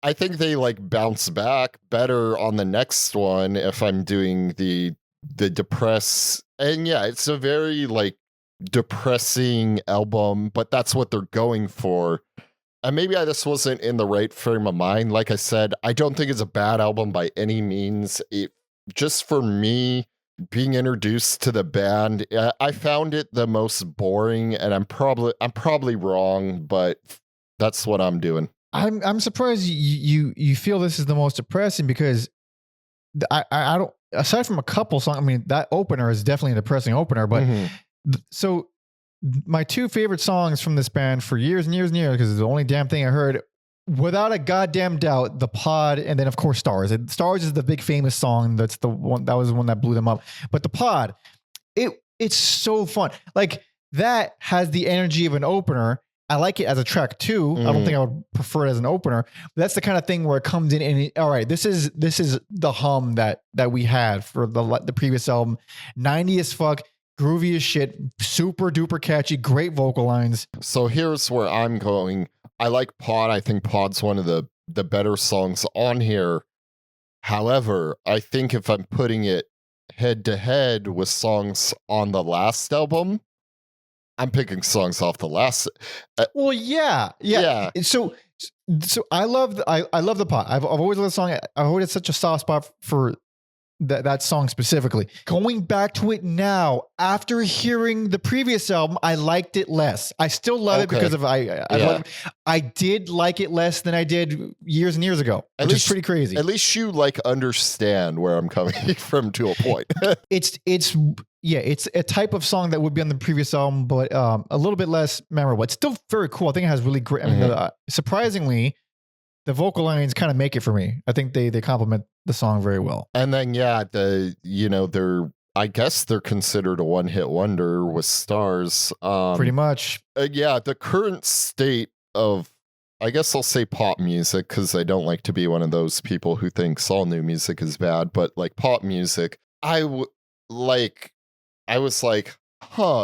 I think they like bounce back better on the next one if I'm doing the depress. And yeah, it's a very like depressing album, but that's what they're going for. And maybe I just wasn't in the right frame of mind. Like I said, I don't think it's a bad album by any means. It just for me being introduced to the band, I found it the most boring, and I'm probably wrong, but that's what I'm doing. I'm surprised you feel this is the most depressing, because I don't, aside from a couple songs, I mean, that opener is definitely a depressing opener, but so my two favorite songs from this band for years and years and years, because it's the only damn thing I heard, without a goddamn doubt, The Pod, and then of course Stars. And Stars is the big famous song. That's the one, that was the one that blew them up. But The Pod, it's so fun. Like, that has the energy of an opener. I like it as a track too. I don't think I would prefer it as an opener. But that's the kind of thing where it comes in and all right, this is the hum that we had for the previous album. 90 as fuck, groovy as shit, super duper catchy, great vocal lines. So here's where I'm going. I like Pod. I think Pod's one of the better songs on here. However, I think if I'm putting it head to head with songs on the last album, I'm picking songs off the last. Well, yeah. So I love The Pod. I've always loved the song. I've always had such a soft spot for that song specifically. Going back to it now, after hearing the previous album, I liked it less. I still love it because of I did like it less than I did years and years ago, which is pretty crazy. At least you like understand where I'm coming from to a point. It's a type of song that would be on the previous album, but a little bit less memorable. It's still very cool. I think it has really great. I mean, surprisingly, the vocal lines kind of make it for me. I think they complement the song very well. And then I guess they're considered a one-hit wonder with Stars. Pretty much. The current state of, I guess I'll say pop music, because I don't like to be one of those people who thinks all new music is bad, but like pop music, I was like,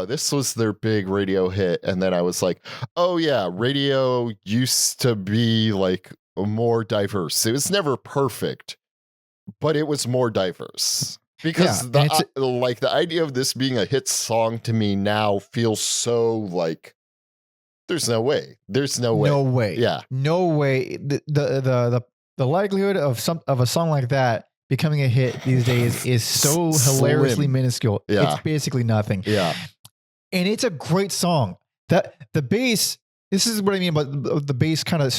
this was their big radio hit. And then I was like, oh yeah, radio used to be like more diverse. It was never perfect, but it was more diverse. Because the idea of this being a hit song to me now feels so like there's no way. No way. Yeah. No way. The likelihood of a song like that becoming a hit these days is so hilariously minuscule. Yeah. It's basically nothing. Yeah. And it's a great song. That the bass, this is what I mean about the bass kind of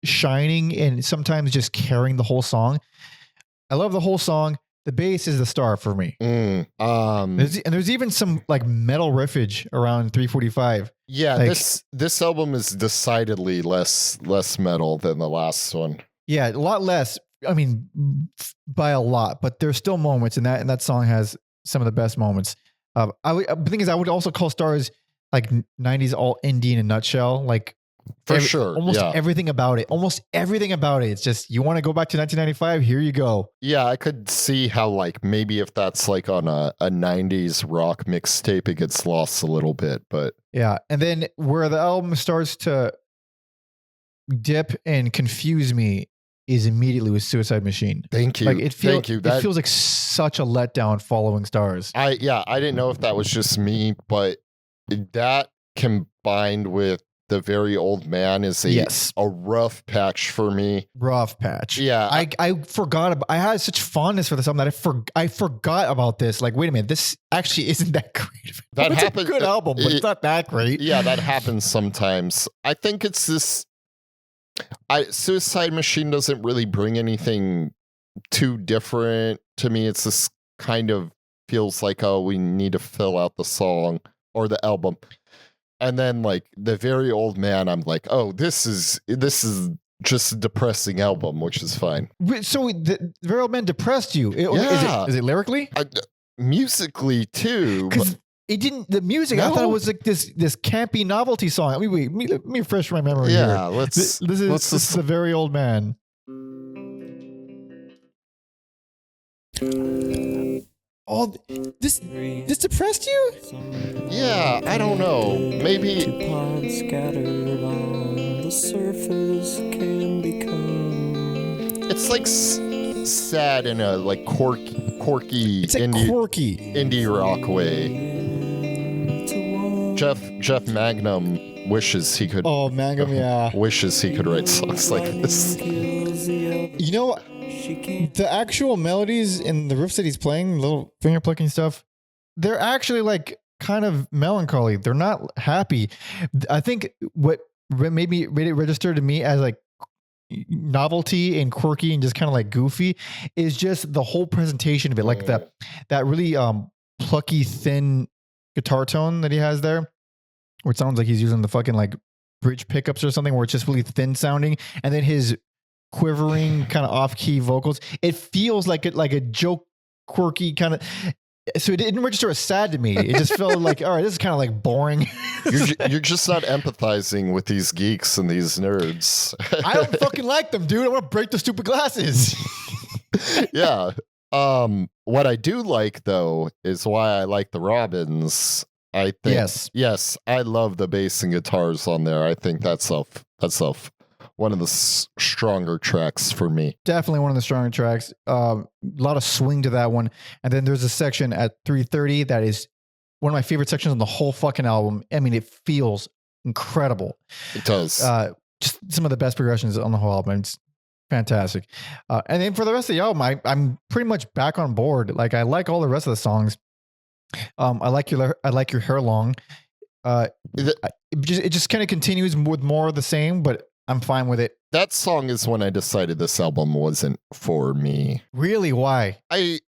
shining and sometimes just carrying the whole song. I love the whole song. The bass is the star for me. There's even some like metal riffage around 3:45. Yeah, like, this album is decidedly less metal than the last one. Yeah, a lot less. I mean, by a lot, but there's still moments, and that song has some of the best moments. The thing is, I would also call Stars like 90s all indie in a nutshell. Like sure, almost everything about it. It's just, you want to go back to 1995? Here you go. Yeah, I could see how like maybe if that's like on a 90s rock mixtape, it gets lost a little bit, but yeah. And then where the album starts to dip and confuse me is immediately with Suicide Machine. Thank you. Like it feels like such a letdown following Stars. I didn't know if that was just me, but that combined with The Very Old Man is a rough patch for me. Rough patch. Yeah. I forgot I had such fondness for this album that I forgot about this. Like, wait a minute, this actually isn't that great. It's a good album, but it's not that great. Yeah, that happens sometimes. I think it's this. Suicide Machine doesn't really bring anything too different to me. It's this kind of feels like, oh, we need to fill out the song or the album. And then like The Very Old Man, I'm like, oh, this is just a depressing album, which is fine. So the Very Old Man depressed you? Yeah. Is it lyrically? Musically too. Because it didn't. The music, no. I thought it was like this campy novelty song. Let me refresh my memory. Yeah, here. This is The Very Old Man. Oh, this depressed you? Yeah, I don't know. Maybe Pods scattered on the surface can become. it's like sad in a like quirky It's like quirky indie rock way. Jeff Magnum wishes he could. Oh, Mangum, yeah. Wishes he could write songs like this. You know, the actual melodies and the riffs that he's playing, little finger plucking stuff, they're actually like kind of melancholy. They're not happy. I think what maybe made it register to me as like novelty and quirky and just kind of like goofy is just the whole presentation of it, like that really plucky, thin guitar tone that he has there, where it sounds like he's using the fucking like bridge pickups or something, where it's just really thin sounding, and then his quivering kind of off-key vocals. It feels like a joke, quirky kind of. So it didn't register as sad to me. It just felt like, all right, this is kind of like boring. You're just not empathizing with these geeks and these nerds. I don't fucking like them, dude. I want to break the stupid glasses. Yeah. What I do like though is why I like the Robins. I think yes, I love the bass and guitars on there. I think that's one of the stronger tracks for me. Definitely one of the stronger tracks. A lot of swing to that one. And then there's a section at 3:30 that is one of my favorite sections on the whole fucking album. I mean, it feels incredible. It does. Just some of the best progressions on the whole album. It's fantastic. And then for the rest of the album, I'm pretty much back on board. Like, I like all the rest of the songs. I like your hair long. It just kind of continues with more of the same, but I'm fine with it. That song is when I decided this album wasn't for me. Really? Why? It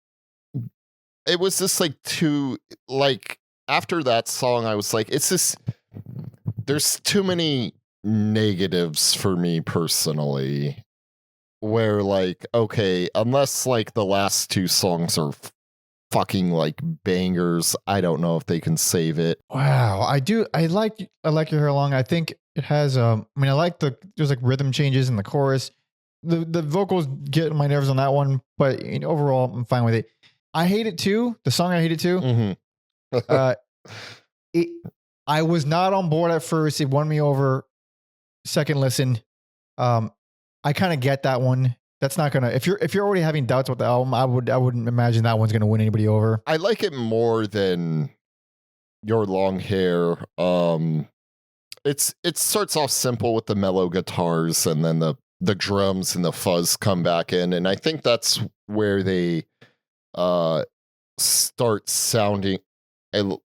was just like after that song, I was like, there's too many negatives for me personally, where like, okay, unless like the last two songs are fucking like bangers, I don't know if they can save it. Wow. I like your hair long. I think it has, I like there's like rhythm changes in the chorus. The vocals get on my nerves on that one, but overall I'm fine with it. I Hate It Too. The song I Hate It Too. Mm-hmm. I was not on board at first. It won me over. Second listen. I kind of get that one. That's not gonna, if you're already having doubts with the album, I wouldn't imagine that one's gonna win anybody over. I like it more than Your Long Hair. It starts off simple with the mellow guitars, and then the drums and the fuzz come back in, and I think that's where they start sounding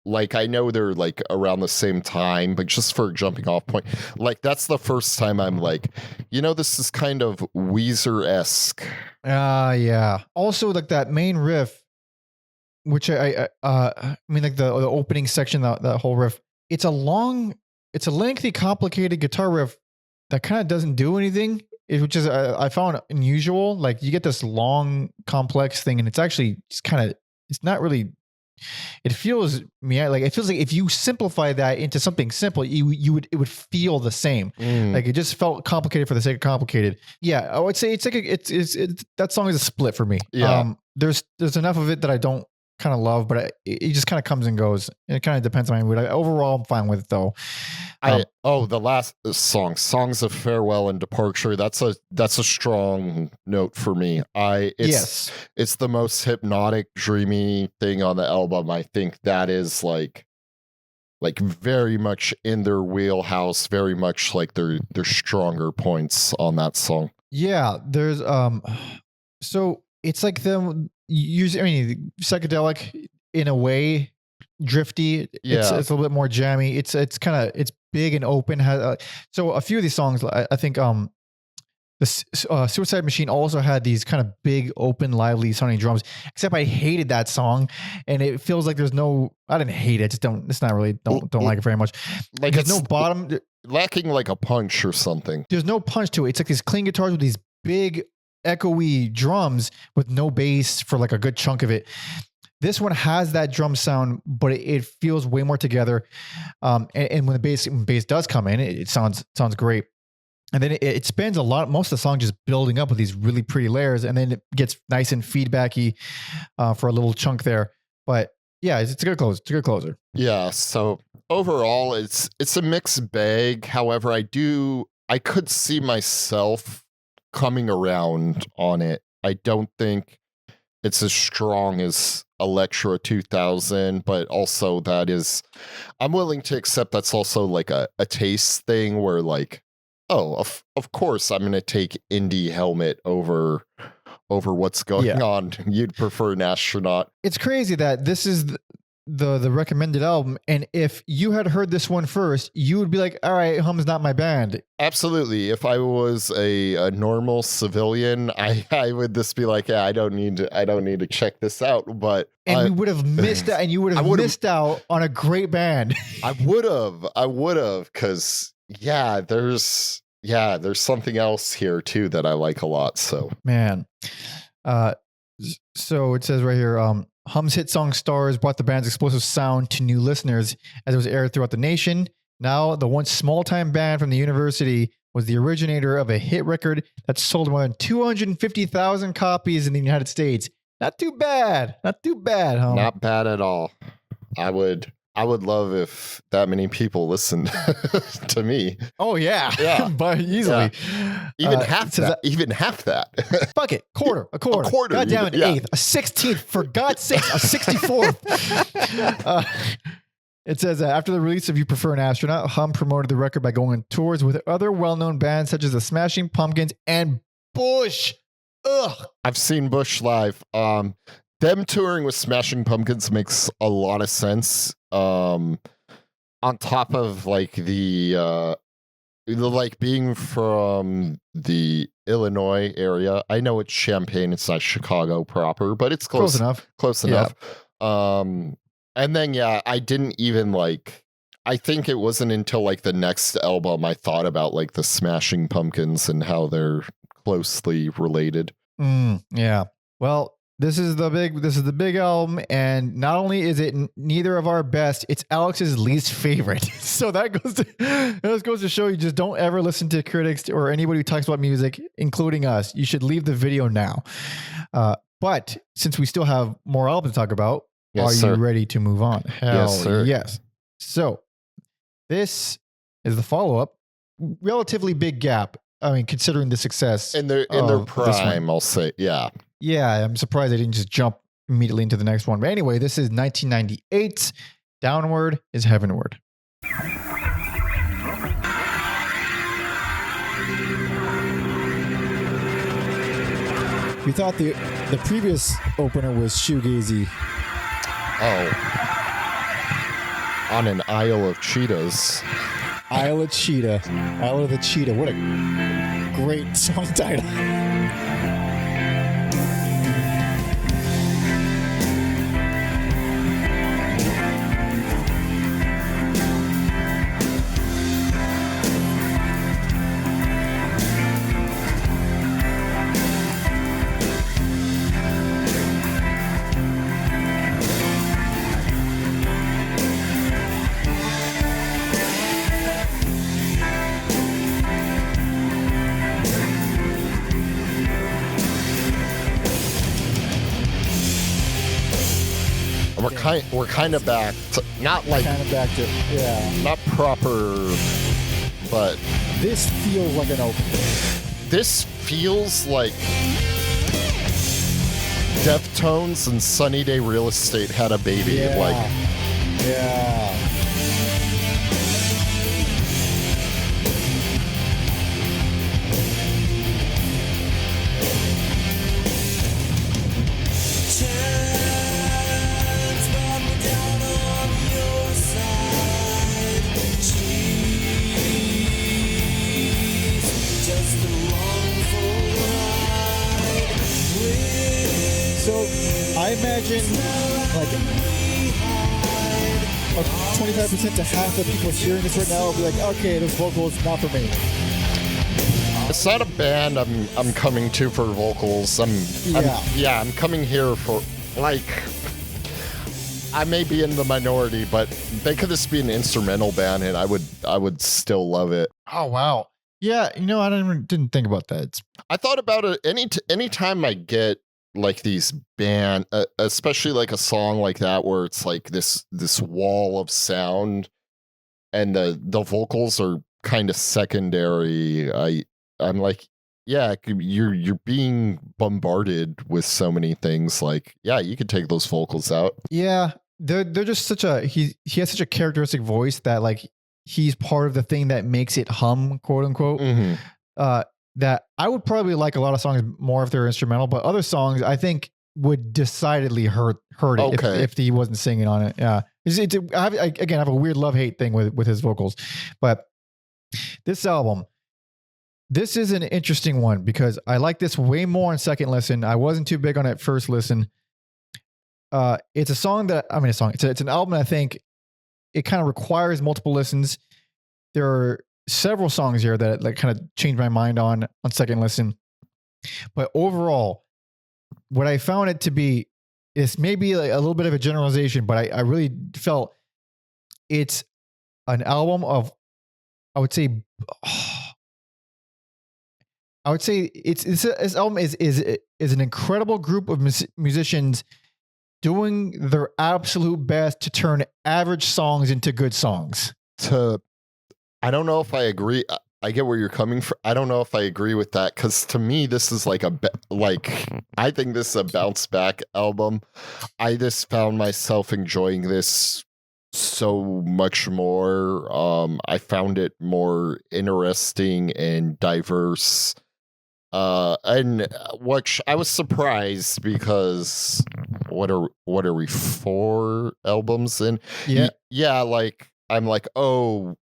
like, I know they're like around the same time, but just for a jumping off point, like that's the first time I'm like, this is kind of Weezer-esque. Yeah. Also, like that main riff, which I mean, like the opening section, that whole riff, it's a lengthy, complicated guitar riff that kind of doesn't do anything, which is I found unusual. Like, you get this long, complex thing, and it's actually just kind of, it's not really. It feels like if you simplify that into something simple, it would feel the same. Like, it just felt complicated for the sake of complicated. Yeah, I would say it's like that song is a split for me. Yeah. There's enough of it that I don't kind of love, but it just kind of comes and goes. It kind of depends on my mood. Overall, I'm fine with it though. The last song, Songs of Farewell and Departure. That's a strong note for me. It's the most hypnotic, dreamy thing on the album. I think that is like very much in their wheelhouse, very much like their stronger points on that song. Yeah, there's so it's like them psychedelic in a way, drifty. Yeah. It's a little bit more jammy. It's big and open. So a few of these songs, I think the Suicide Machine also had these kind of big, open, lively sounding drums, except I hated that song, and it feels like there's no, I didn't hate it, don't like it very much. Like, there's no bottom, lacking like a punch or something. There's no punch to it. It's like these clean guitars with these big echoey drums with no bass for like a good chunk of it. This one has that drum sound, but it feels way more together. And when the bass does come in, it sounds great. And then it spends a lot, most of the song just building up with these really pretty layers, and then it gets nice and feedbacky for a little chunk there. But yeah, it's a good close. It's a good closer. Yeah. So overall, it's a mixed bag. However, I could see myself coming around on it. I don't think it's as strong as Electra 2000, but also I'm willing to accept that's also like a taste thing where like, oh, of course I'm going to take Indie Helmet over what's going on. You'd prefer an Astronaut. It's crazy that this is the recommended album, and if you had heard this one first, you would be like, all right, Hum's not my band. Absolutely. If I was a normal civilian, I would just be like, yeah, I don't need to check this out. But you would have missed out, and you would have missed out on a great band. I would have, because there's something else here too that I like a lot. So man, so it says right here, Hum's hit song Stars brought the band's explosive sound to new listeners as it was aired throughout the nation. Now, the once small-time band from the university was the originator of a hit record that sold more than 250,000 copies in the United States. Not too bad. Not too bad, Hum. Not bad at all. I would love if that many people listened to me. Oh yeah. But easily. Yeah. Even half that. Fuck it. A quarter. A quarter. God damn it. Eighth. A 16th. For God's sake. A 64th. It says, after the release of You Prefer an Astronaut, Hum promoted the record by going on tours with other well-known bands such as the Smashing Pumpkins and Bush. Ugh. I've seen Bush live. Them touring with Smashing Pumpkins makes a lot of sense. On top of like the like being from the Illinois area, I know it's Champaign, it's not Chicago proper, but it's close enough. And then I didn't even I think it wasn't until like the next album I thought about like the Smashing Pumpkins and how they're closely related. Yeah. Well, this is the big album, and not only is it neither of our best, it's Alex's least favorite. So that goes to show you, just don't ever listen to critics or anybody who talks about music, including us. You should leave the video now. But since we still have more albums to talk about, you ready to move on? Hell yes, sir. Yes. So this is the follow-up. Relatively big gap. I mean, considering the success in their prime, I'll say, yeah. Yeah, I'm surprised they didn't just jump immediately into the next one. But anyway, this is 1998's Downward is Heavenward. We thought the previous opener was shoegazy. Oh. On an Isle of Cheetahs. Isle of Cheetah. Isle of the Cheetah. What a great song title. We're kind of back to, not proper, but this feels like an opening. This feels like Deftones and Sunny Day Real Estate had a baby. Yeah. I imagine like 25% to half the people hearing this right now will be like, okay, this vocal is not for me. It's not a band I'm coming to for vocals. I'm coming here for I may be in the minority, but they could just be an instrumental band and I would still love it. Oh wow. Yeah, I didn't think about that. I thought about it anytime I get like these band, especially like a song like that where it's like this wall of sound and the vocals are kind of secondary. I'm like, yeah, you're being bombarded with so many things. Like, yeah, you could take those vocals out. Yeah, they're just he has such a characteristic voice that like he's part of the thing that makes it hum, quote unquote. That I would probably like a lot of songs more if they're instrumental, but other songs I think would decidedly hurt it if he wasn't singing on it. Yeah, I have a weird love-hate thing with his vocals, but this album, this is an interesting one because I like this way more on second listen. I wasn't too big on it first listen. It's a song it's an album that I think it kind of requires multiple listens. There are several songs here that like kind of changed my mind on second listen. But overall, what I found it to be is maybe like a little bit of a generalization, but I really felt it's an album of, I would say this album is an incredible group of musicians doing their absolute best to turn average songs into good songs. I don't know if I agree. I get where you're coming from. I don't know if I agree with that because to me, this is like I think this is a bounce back album. I just found myself enjoying this so much more. I found it more interesting and diverse. And which I was surprised because what are we 4 albums in? Yeah. Yeah, like I'm like, oh,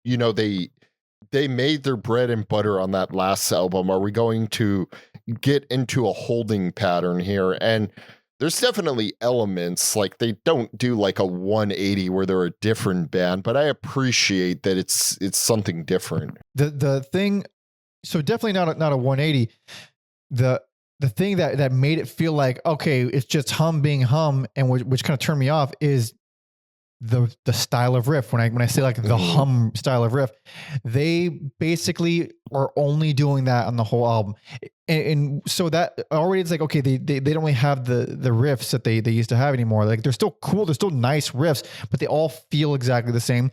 they made their bread and butter on that last album. Are we going to get into a holding pattern here? And there's definitely elements like they don't do like a 180 where they're a different band, but I appreciate that it's something different. The thing, so definitely not a 180. The thing that made it feel like, okay, it's just hum being hum, and which kind of turned me off is the style of riff. When I say like the hum style of riff, they basically are only doing that on the whole album. And so that already it's like, okay, they don't really have the riffs that they used to have anymore. Like they're still cool. They're still nice riffs, but they all feel exactly the same.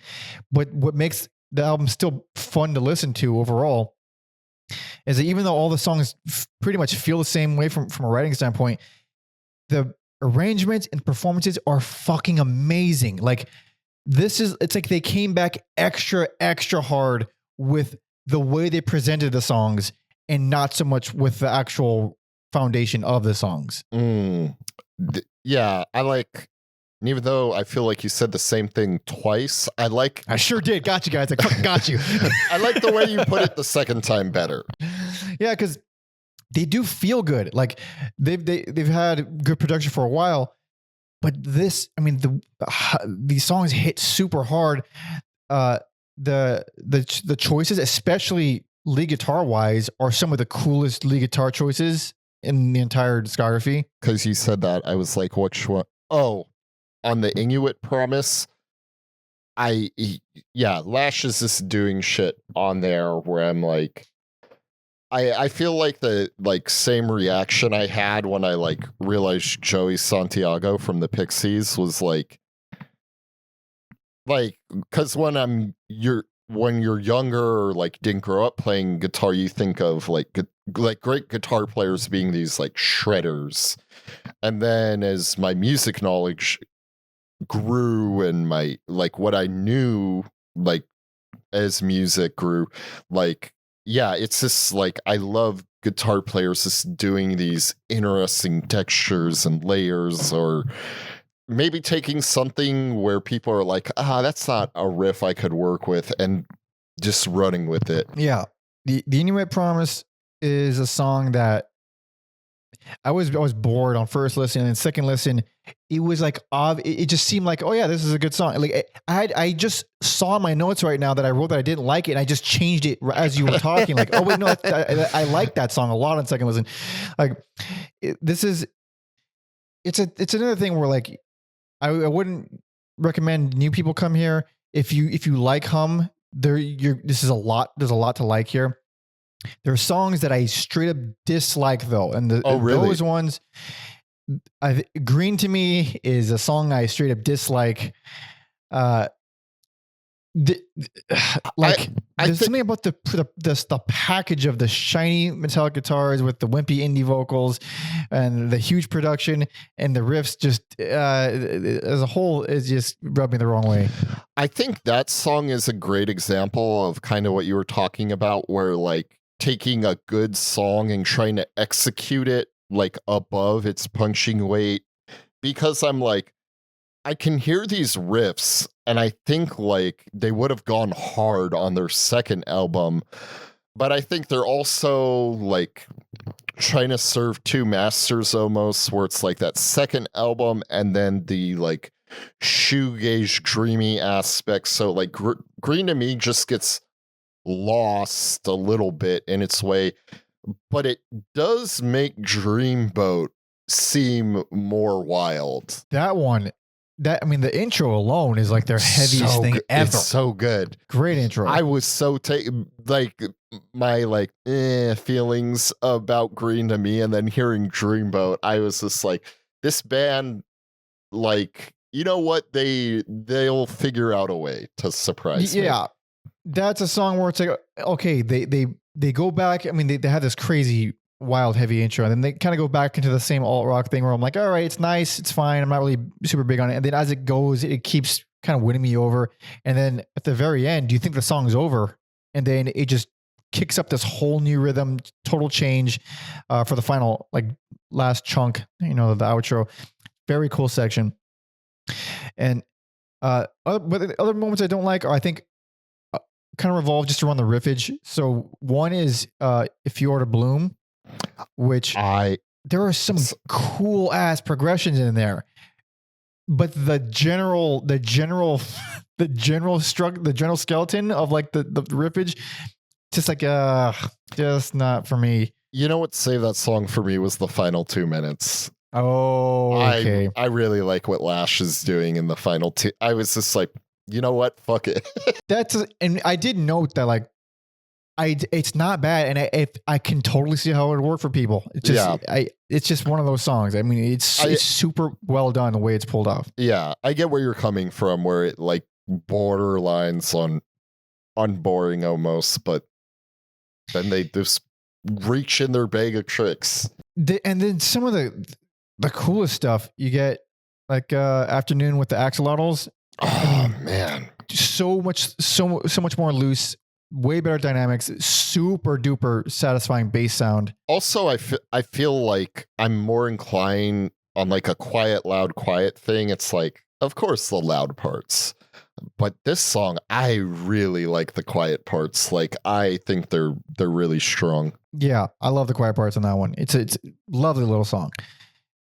But what makes the album still fun to listen to overall is that even though all the songs pretty much feel the same way from a writing standpoint, the arrangements and performances are fucking amazing. Like it's like they came back extra hard with the way they presented the songs and not so much with the actual foundation of the songs. Yeah, I like, and even though I feel like you said the same thing twice, I sure did. Got you guys. I fucking got you. I like the way you put it the second time better. Yeah, because they do feel good. Like they've had good production for a while, but this, I mean, these songs hit super hard. The choices, especially lead guitar wise, are some of the coolest lead guitar choices in the entire discography. Because you said that, I was like, which one? Oh, on the Inuit Promise. Lash is just doing shit on there where I'm like, I feel like the same reaction I had when I like realized Joey Santiago from the Pixies was like because when you're younger or like didn't grow up playing guitar, you think of like great guitar players being these like shredders, and then as my music knowledge grew and my like what I knew like as music grew, like yeah, it's just like I love guitar players just doing these interesting textures and layers, or maybe taking something where people are like, that's not a riff I could work with, and just running with it. Yeah. The Inuit Promise is a song that I was bored on first listen, and second listen, it was like it just seemed like, oh yeah, this is a good song. Like I just saw my notes right now that I wrote that I didn't like it, and I just changed it as you were talking. Like, oh wait, no, I like that song a lot on second listen. Like it's another thing where like I wouldn't recommend new people come here if you like hum. This is a lot. There's a lot to like here. There are songs that I straight up dislike though, and really? those ones, Green to me is a song I straight up dislike. Like there's something about the package of the shiny metallic guitars with the wimpy indie vocals and the huge production and the riffs just as a whole is just rubbed me the wrong way. I think that song is a great example of kind of what you were talking about, where like taking a good song and trying to execute it like above its punching weight, because I'm like, I can hear these riffs and I think like they would have gone hard on their second album, but I think they're also like trying to serve two masters almost, where it's like that second album and then the like shoegaze dreamy aspect. So like Green to me just gets lost a little bit in its way, but it does make Dreamboat seem more wild. That one, I mean, the intro alone is like their heaviest thing ever. It's so good. Great intro. I was so like my like feelings about Green to me, and then hearing Dreamboat, I was just like, this band, like, you know what, they'll figure out a way to surprise me. Yeah, that's a song where it's like, okay, they go back. I mean, they have this crazy wild heavy intro, and then they kind of go back into the same alt rock thing where I'm like, all right, it's nice, it's fine, I'm not really super big on it. And then as it goes, it keeps kind of winning me over, and then at the very end you think the song's over, and then it just kicks up this whole new rhythm, total change for the final like last chunk, the outro. Very cool section. And but the other moments I don't like are, I think, kind of revolve just around the riffage. So one is If You Are to Bloom, which there are some cool ass progressions in there, but the general skeleton of like the riffage, just like just not for me. You know what saved that song for me was the final 2 minutes. Oh, okay. I really like what Lash is doing in the final two. I was just like, you know what, fuck it. And I did note that like it's not bad, and I can totally see how it would work for people. It's just it's just one of those songs. I mean, it's super well done the way it's pulled off. Yeah, I get where you're coming from, where it like borderlines on boring almost, but then they just reach in their bag of tricks. And then some of the coolest stuff you get, like Afternoon with the axolotls. Oh man, so much more loose. Way better dynamics, super duper satisfying bass sound. Also, I feel like I'm more inclined on like a quiet, loud, quiet thing. It's like, of course, the loud parts, but this song, I really like the quiet parts. Like, I think they're really strong. Yeah, I love the quiet parts on that one. It's a lovely little song.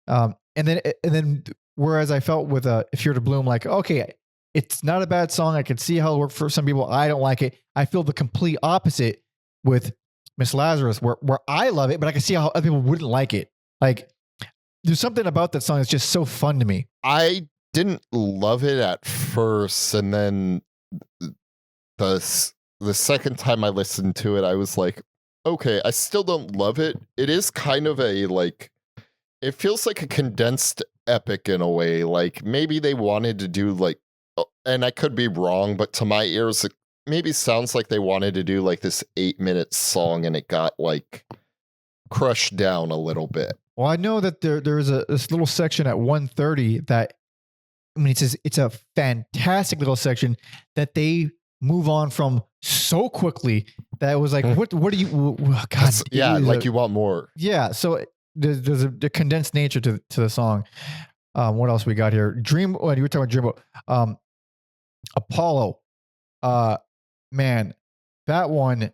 And then whereas I felt with If You're to Bloom, like, okay, it's not a bad song. I can see how it worked for some people. I don't like it. I feel the complete opposite with Miss Lazarus, where I love it, but I can see how other people wouldn't like it. Like, there's something about that song that's just so fun to me. I didn't love it at first, and then the second time I listened to it, I was like, okay, I still don't love it. It is kind of a like, it feels like a condensed epic in a way. Like maybe they wanted to do like, and I could be wrong, but to my ears, it maybe sounds like they wanted to do like this 8-minute song, and it got like crushed down a little bit. Well, I know that there's this little section at 1:30 that, I mean, it's a fantastic little section that they move on from so quickly that it was like, what do you, God, yeah, like you want more. Yeah. So there's a condensed nature to the song. What else we got here? You were talking about Dreamboat. Apollo, man, that one,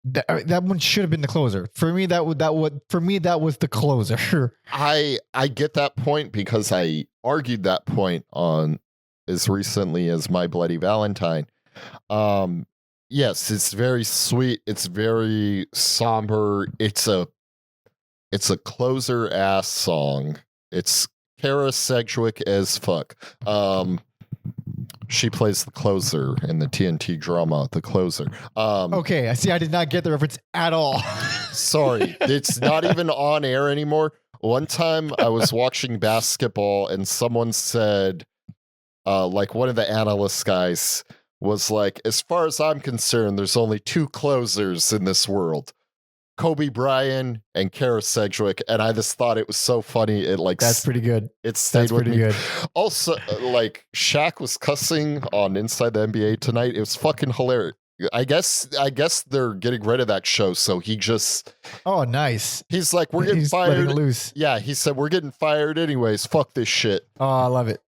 that one should have been the closer. For me, that was the closer. I get that point because I argued that point on as recently as My Bloody Valentine. Yes, it's very sweet. It's very somber. It's a closer ass song. It's Kara Sedgwick as fuck. She plays the closer in the TNT drama, The Closer. Okay, I see. I did not get the reference at all. Sorry, it's not even on air anymore. One time I was watching basketball and someone said, like one of the analyst guys was like, as far as I'm concerned, there's only two closers in this world. Kobe Bryant and Kara Sedgwick, and I just thought it was so funny. It like That's pretty good. it stayed with me. Good. Also, like Shaq was cussing on Inside the NBA tonight. It was fucking hilarious. I guess they're getting rid of that show, so he just nice. He's like, we're getting He's fired. letting it loose. Yeah, he said we're getting fired anyways. Fuck this shit. Oh, I love it.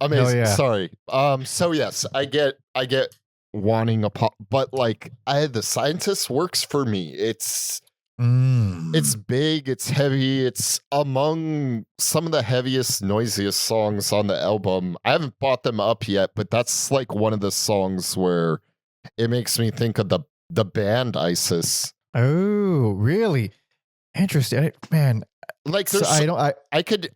Amazing. Hell yeah. Sorry. So yes, I get wanting but like the scientist works for me. It's big, it's heavy, it's among some of the heaviest, noisiest songs on the album. I haven't bought them up yet, but that's like one of the songs where it makes me think of the band ISIS. Oh, really? Interesting. Man, like so there's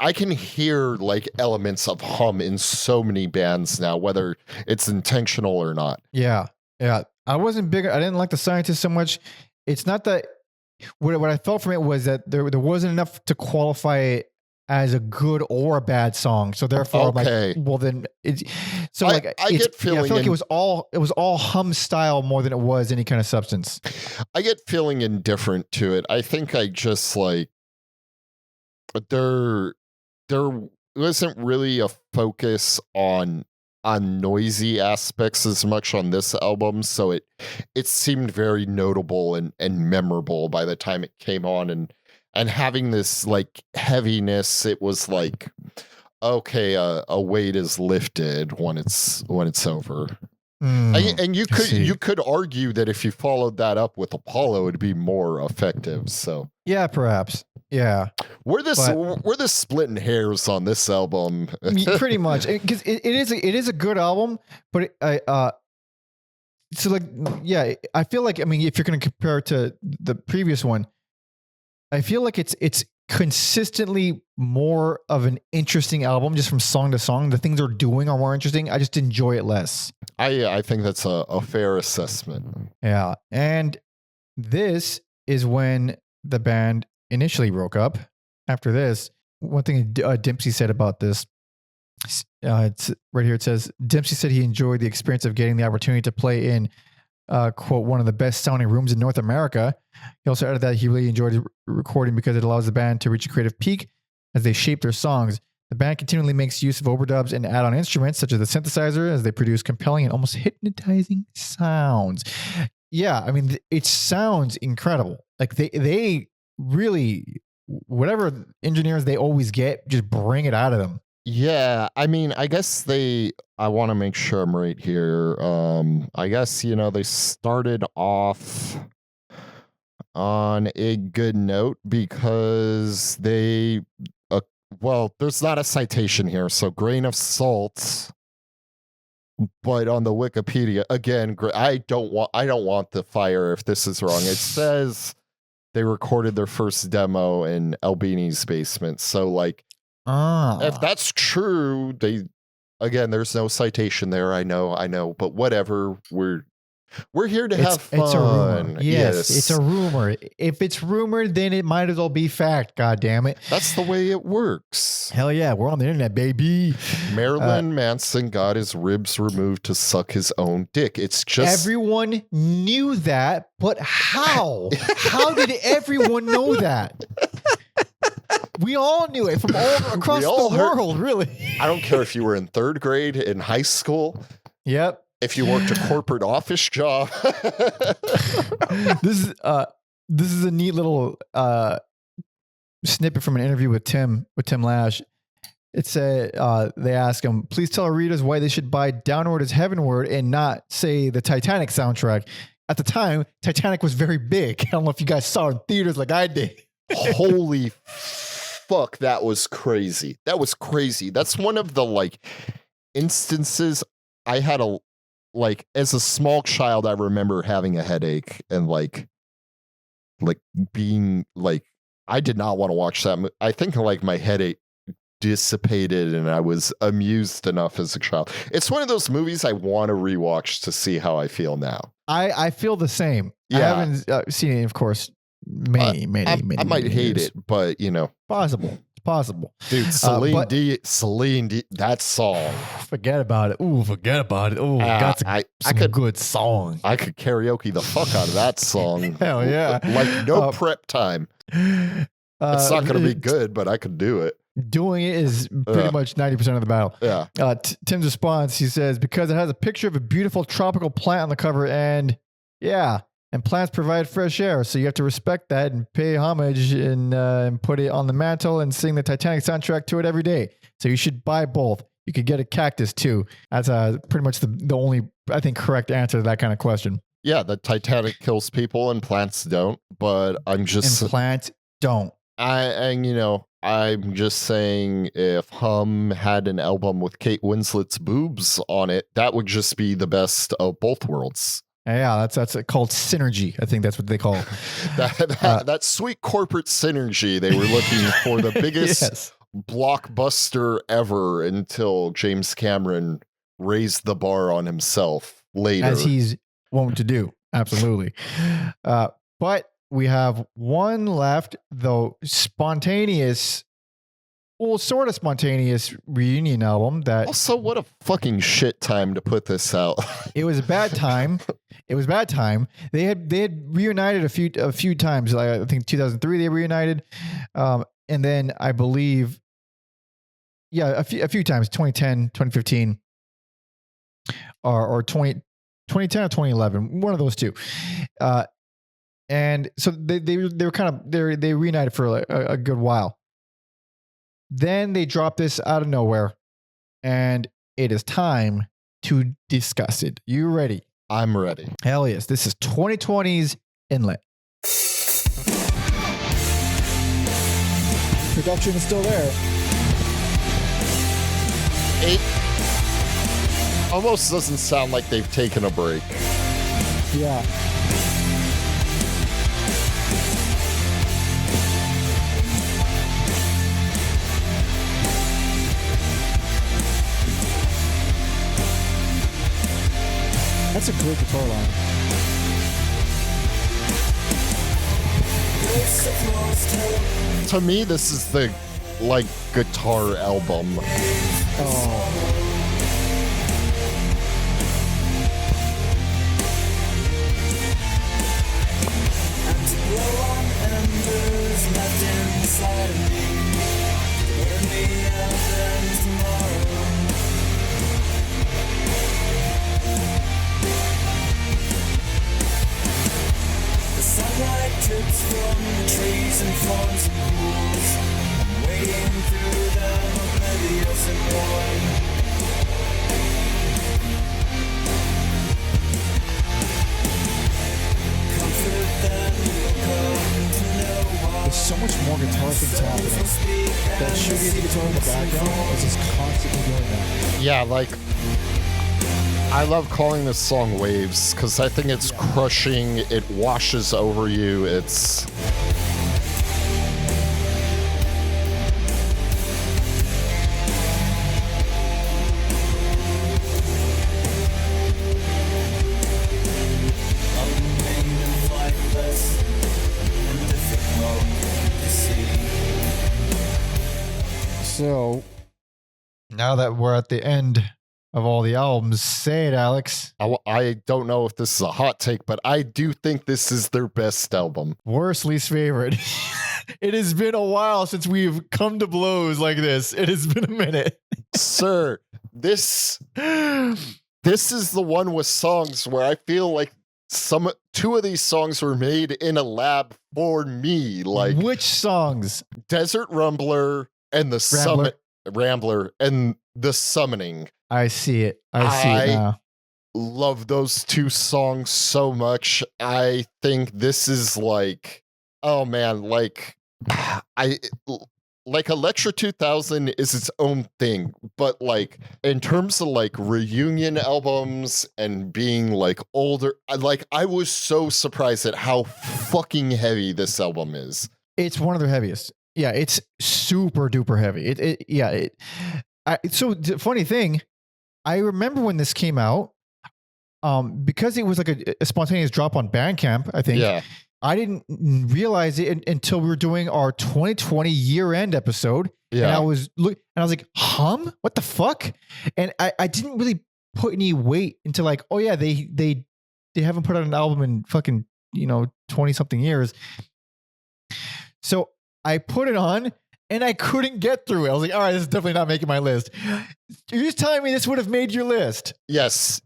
I can hear like elements of hum in so many bands now, whether it's intentional or not. Yeah. I wasn't big. I didn't like the scientist so much. It's not that what I felt from it was that there wasn't enough to qualify it as a good or a bad song. So therefore, okay. I'm like, well then it's so I get feeling I feel like it was all hum style more than it was any kind of substance. I get feeling indifferent to it. I think I just like there wasn't really a focus on noisy aspects as much on this album, so it seemed very notable and memorable by the time it came on, and having this like heaviness, it was like, okay, a weight is lifted when it's over. And you could argue that if you followed that up with Apollo, it'd be more effective. So yeah, perhaps. Yeah, we're this splitting hairs on this album, pretty much, because it is a good album, but so like yeah, I feel like, I mean, if you're going to compare it to the previous one, I feel like it's consistently more of an interesting album just from song to song. The things they're doing are more interesting. I just enjoy it less. I think that's a fair assessment. Yeah, and this is when the band initially broke up. After this, one thing Dempsey said about this, it's right here. It says Dempsey said he enjoyed the experience of getting the opportunity to play in quote, one of the best sounding rooms in North America. He also added that he really enjoyed recording because it allows the band to reach a creative peak as they shape their songs. The band continually makes use of overdubs and add-on instruments such as the synthesizer as they produce compelling and almost hypnotizing sounds. Yeah, I mean, it sounds incredible. Like they really, whatever engineers they always get, just bring it out of them. Yeah, I mean, I guess I want to make sure I'm right here. I guess, they started off on a good note because there's not a citation here, so grain of salt. But on the Wikipedia, again, I don't want the fire if this is wrong. It says they recorded their first demo in Albini's basement. So like, if that's true, there's no citation there. I know, but whatever. We're here to have fun. It's a rumor. Yes, it's a rumor. If it's rumored, then it might as well be fact. God damn it. That's the way it works. Hell yeah, we're on the internet, baby. Marilyn Manson got his ribs removed to suck his own dick. It's just everyone knew that, but how? How did everyone know that? We all knew it from all across the world, really. I don't care if you were in third grade in high school. Yep. If you worked a corporate office job. This is a neat little snippet from an interview with Tim Lash. It said they asked him, please tell our readers why they should buy Downward Is Heavenward and not, say, the Titanic soundtrack. At the time, Titanic was very big. I don't know if you guys saw it in theaters like I did. Holy fuck, that was crazy. That's one of the instances I had as a small child, I remember having a headache and being I did not want to watch that. I think my headache dissipated and I was amused enough as a child. It's one of those movies I want to rewatch to see how I feel now. I feel the same. I Yeah. haven't seen it, of course, many I might hate years. it, but Possible. It's possible. dude, Celine D, that song. Forget about it. Ooh, forget about it. Ooh, that's I some could good song. I could karaoke the fuck out of that song. Hell yeah. Like no prep time. It's not going to be good, but I could do it. Doing it is pretty much 90% of the battle. Yeah. Tim's response, he says, because it has a picture of a beautiful tropical plant on the cover, and plants provide fresh air, so you have to respect that and pay homage and put it on the mantle and sing the Titanic soundtrack to it every day. So you should buy both. You could get a cactus too. That's pretty much the only, I think, correct answer to that kind of question. Yeah, the Titanic kills people and plants don't, but I'm just... And plants don't. I'm just saying if Hum had an album with Kate Winslet's boobs on it, that would just be the best of both worlds. Yeah, that's called synergy. I think that's what they call it. that sweet corporate synergy. They were looking for the biggest blockbuster ever until James Cameron raised the bar on himself later. As he's wont to do. Absolutely. But we have one left, though spontaneous, well, sort of spontaneous reunion album that... Also, what a fucking shit time to put this out. It was a bad time. It was a bad time. They had reunited a few times. Like, I think 2003 they reunited. And then I believe, a few times, 2010, 2015, or 2010 or 2011, one of those two. And so they reunited for a good while. Then they dropped this out of nowhere, and it is time to discuss it. You ready? I'm ready. Hell yes. This is 2020's Inlet. Production is still there. It almost doesn't sound like they've taken a break. Yeah. That's a great guitar line. To me, this is the guitar album. Oh. Drips from the trees and farms and pools, wading through them oblivious and warm. Comfort them will come to know why. There's so much more guitar things happening. That shoegazy guitar in the background is just constantly doing that. Yeah, I love calling this song Waves because I think it's crushing. It washes over you. It's... So, now that we're at the end of all the albums, say it, Alex. I don't know if this is a hot take, but I do think this is their best album. Worst, least favorite. It has been a while since we've come to blows like this. It has been a minute. Sir, this is the one with songs where I feel like two of these songs were made in a lab for me. Like, which songs? Desert Rambler and Rambler and The Summoning. I see it. I see it now. Love those two songs so much. I think this is oh man, Electra 2000 is its own thing, but in terms of reunion albums and being older, I was so surprised at how fucking heavy this album is. It's one of their heaviest. Yeah, it's super duper heavy. So the funny thing, I remember when this came out, because it was like a spontaneous drop on Bandcamp, I think. Yeah. I didn't realize it until we were doing our 2020 year-end episode. Yeah. And I was like, what the fuck? And I didn't really put any weight into like, oh yeah, they haven't put out an album in fucking, 20 something years. So I put it on and I couldn't get through it. I was like, all right, this is definitely not making my list. You're just telling me this would have made your list. Yes.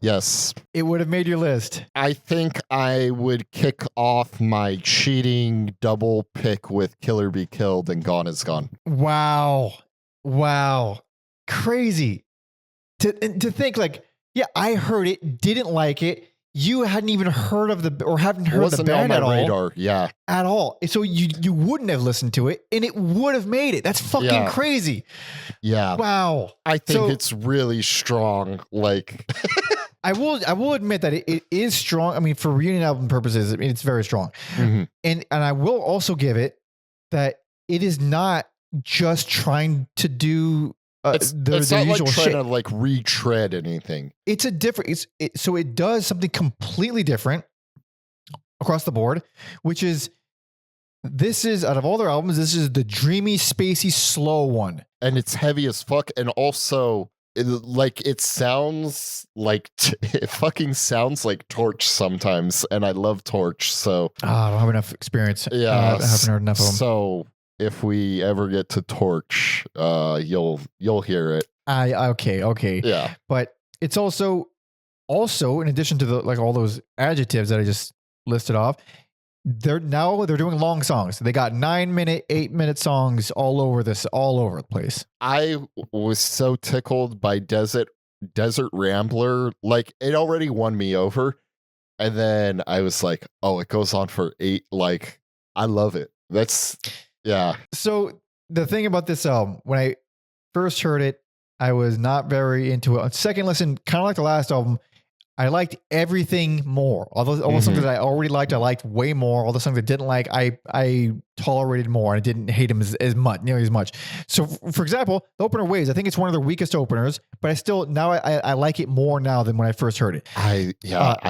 It would have made your list. I think I would kick off my cheating double pick with Killer Be Killed and Gone Is Gone. Wow. Crazy. To think like, yeah, I heard it, didn't like it. You hadn't even heard of hadn't heard of the band at all. Radar. Yeah. At all. So you wouldn't have listened to it and it would have made it. That's fucking crazy. Yeah. Wow. I think it's really strong. Like I will admit that it is strong. I mean, for reunion album purposes, I mean, it's very strong. Mm-hmm. And I will also give it that it is not just trying to do it's the not like usual trying shit. to like retread anything. It's a different. So it does something completely different across the board, which is this is out of all their albums, this is the dreamy, spacey, slow one, and it's heavy as fuck, and also it sounds like it fucking sounds like Torch sometimes, and I love Torch, so I don't have enough experience. Yeah, I haven't heard enough of them. So if we ever get to Torch, you'll hear it. Okay. Yeah. But it's also in addition to the like all those adjectives that I just listed off, they're doing long songs. They got 9-minute, 8-minute songs all over the place. I was so tickled by Desert Rambler. Like it already won me over. And then I was like, oh, it goes on for 8. Like I love it. Yeah. So the thing about this album, when I first heard it, I was not very into it. On second listen, kind of like the last album, I liked everything more. All the songs that I already liked, I liked way more. All the songs I didn't like, I tolerated more. And I didn't hate them as much, nearly as much. So, for example, the opener Waves, I think it's one of their weakest openers, but I still now I like it more now than when I first heard it. I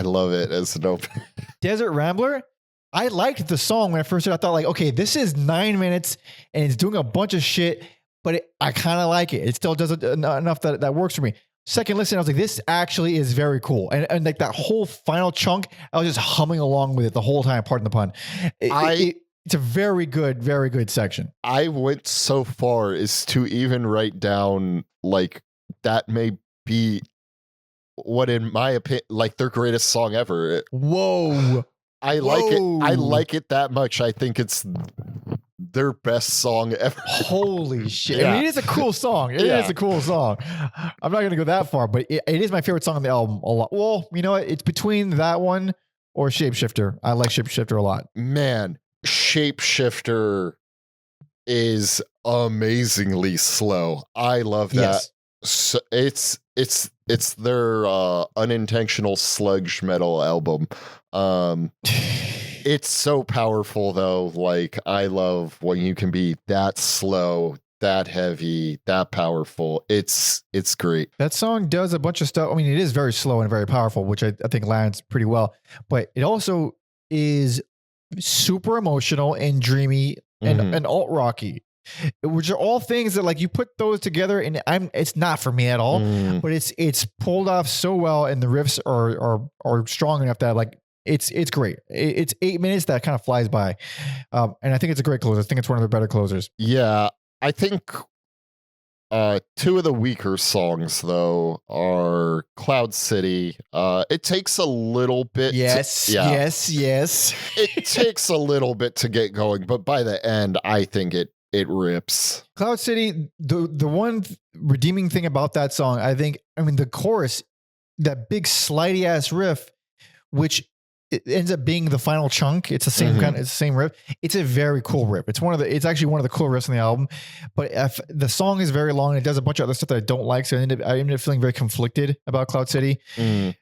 love it as an opener. Desert Rambler, I liked the song when I first heard it. I thought like, okay, this is 9 minutes and it's doing a bunch of shit, but I kind of like it. It still does enough that works for me. Second listen, I was like, this actually is very cool. And like that whole final chunk, I was just humming along with it the whole time, pardon the pun. It's a very good section. I went so far as to even write down like that may be what in my opinion, like their greatest song ever. Whoa. I like it. I like it that much. I think it's their best song ever. Holy shit. Yeah. I mean, it is a cool song. It is a cool song. I'm not going to go that far, but it is my favorite song on the album a lot. Well, you know what? It's between that one or Shapeshifter. I like Shapeshifter a lot. Man, Shapeshifter is amazingly slow. I love that. Yes. So it's their unintentional sludge metal album. It's so powerful though. Like I love when you can be that slow, that heavy, that powerful. It's great. That song does a bunch of stuff. I mean, it is very slow and very powerful, which I think lands pretty well, but it also is super emotional and dreamy and alt rocky, which are all things that like you put those together and it's not for me at all, but it's pulled off so well. And the riffs are strong enough that like, it's great. It's 8 minutes that kind of flies by. And I think it's a great closer. I think it's one of their better closers. Yeah. I think two of the weaker songs though are Cloud City. It takes a little bit. Yes. It takes a little bit to get going, but by the end, I think it rips. Cloud City, the one redeeming thing about that song, I mean, the chorus, that big slidey ass riff, which it ends up being the final chunk. It's the same Mhm. it's the same riff. It's a very cool riff. It's actually one of the cool riffs on the album. But if the song is very long, and it does a bunch of other stuff that I don't like. So I ended up feeling very conflicted about Cloud City. Mm.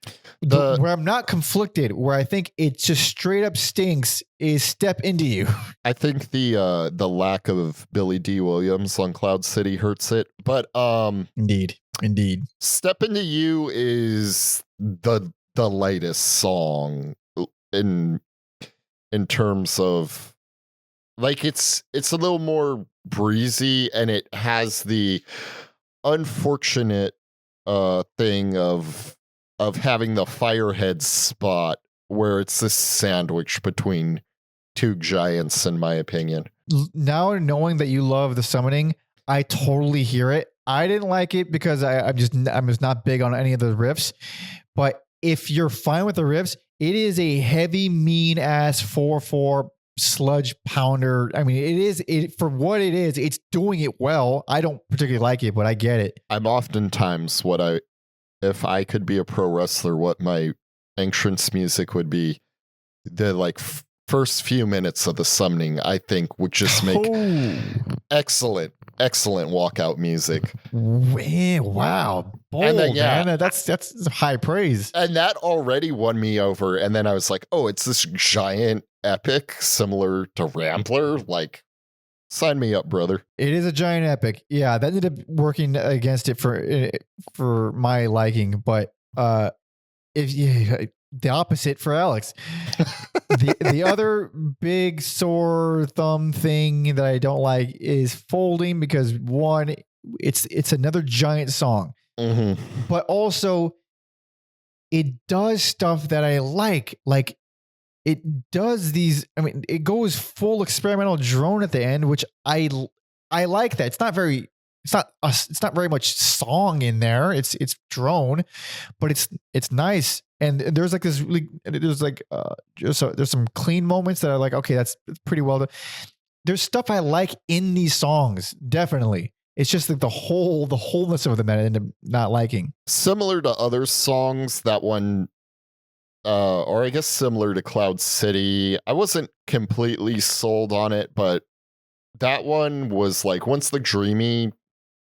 Where I'm not conflicted, where I think it just straight up stinks, is Step Into You. I think the lack of Billy D. Williams on Cloud City hurts it. But Indeed. Step Into You is the lightest song in terms of, like, it's a little more breezy, and it has the unfortunate thing of having the Firehead spot where it's this sandwich between two giants, in my opinion. Now knowing that you love the summoning, I totally hear it. I didn't like it because I'm just not big on any of the riffs. But if you're fine with the riffs, it is a heavy, mean ass 4/4 sludge pounder. I mean, for what it is, it's doing it well. I don't particularly like it, but I get it. I'm oftentimes if I could be a pro wrestler, what my entrance music would be, the first few minutes of the summoning, I think would just make excellent walkout music. Wow. Bold, And then, man. That's high praise. And that already won me over. And then I was like, oh, it's this giant epic similar to Rambler. Like, sign me up, brother. It is a giant epic. Yeah, that ended up working against it for my liking, but the opposite for Alex. The other big sore thumb thing that I don't like is Folding, because one, it's another giant song, but also it does stuff that I like. Like, it does these. I mean, it goes full experimental drone at the end, which I like that. It's not very much song in there. It's drone, but it's nice. And there's like this really, there's some clean moments that are like, okay, that's pretty well done. There's stuff I like in these songs, definitely. It's just like the wholeness of them that I end up not liking. Similar to other songs, that one, or I guess similar to Cloud City, I wasn't completely sold on it, but that one was like, once the dreamy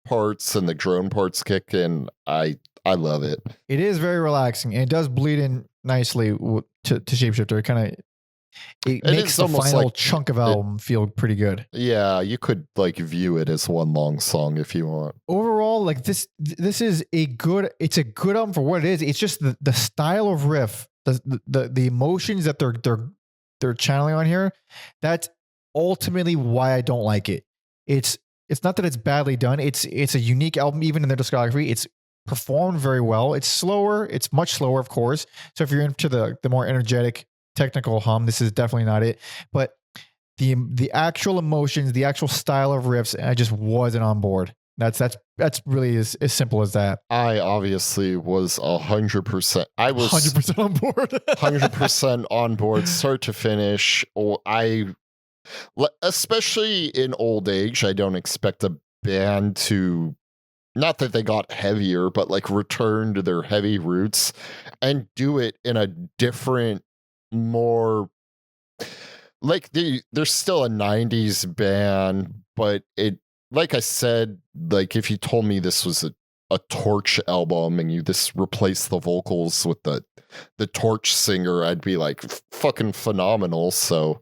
parts and the drone parts kick in, I love it. It is very relaxing, and it does bleed in nicely to Shapeshifter. It makes the final chunk of album feel pretty good. Yeah, you could view it as one long song if you want. Overall, like this is it's a good album for what it is. It's just the style of riff, the emotions that they're channeling on here. That's ultimately why I don't like it. It's not that it's badly done. It's a unique album, even in their discography. It's performed very well. It's slower. It's much slower, of course. So if you're into the more energetic technical hum, this is definitely not it. But the actual emotions, the actual style of riffs, I just wasn't on board. That's really as simple as that. I obviously was 100%. I was 100% on board. 100% on board, start to finish. Especially in old age, I don't expect a band to, not that they got heavier, but return to their heavy roots and do it in a different, more they're still a 90s band, but it, like I said, if you told me this was a Torch album and you just replace the vocals with the Torch singer, I'd be like, fucking phenomenal. So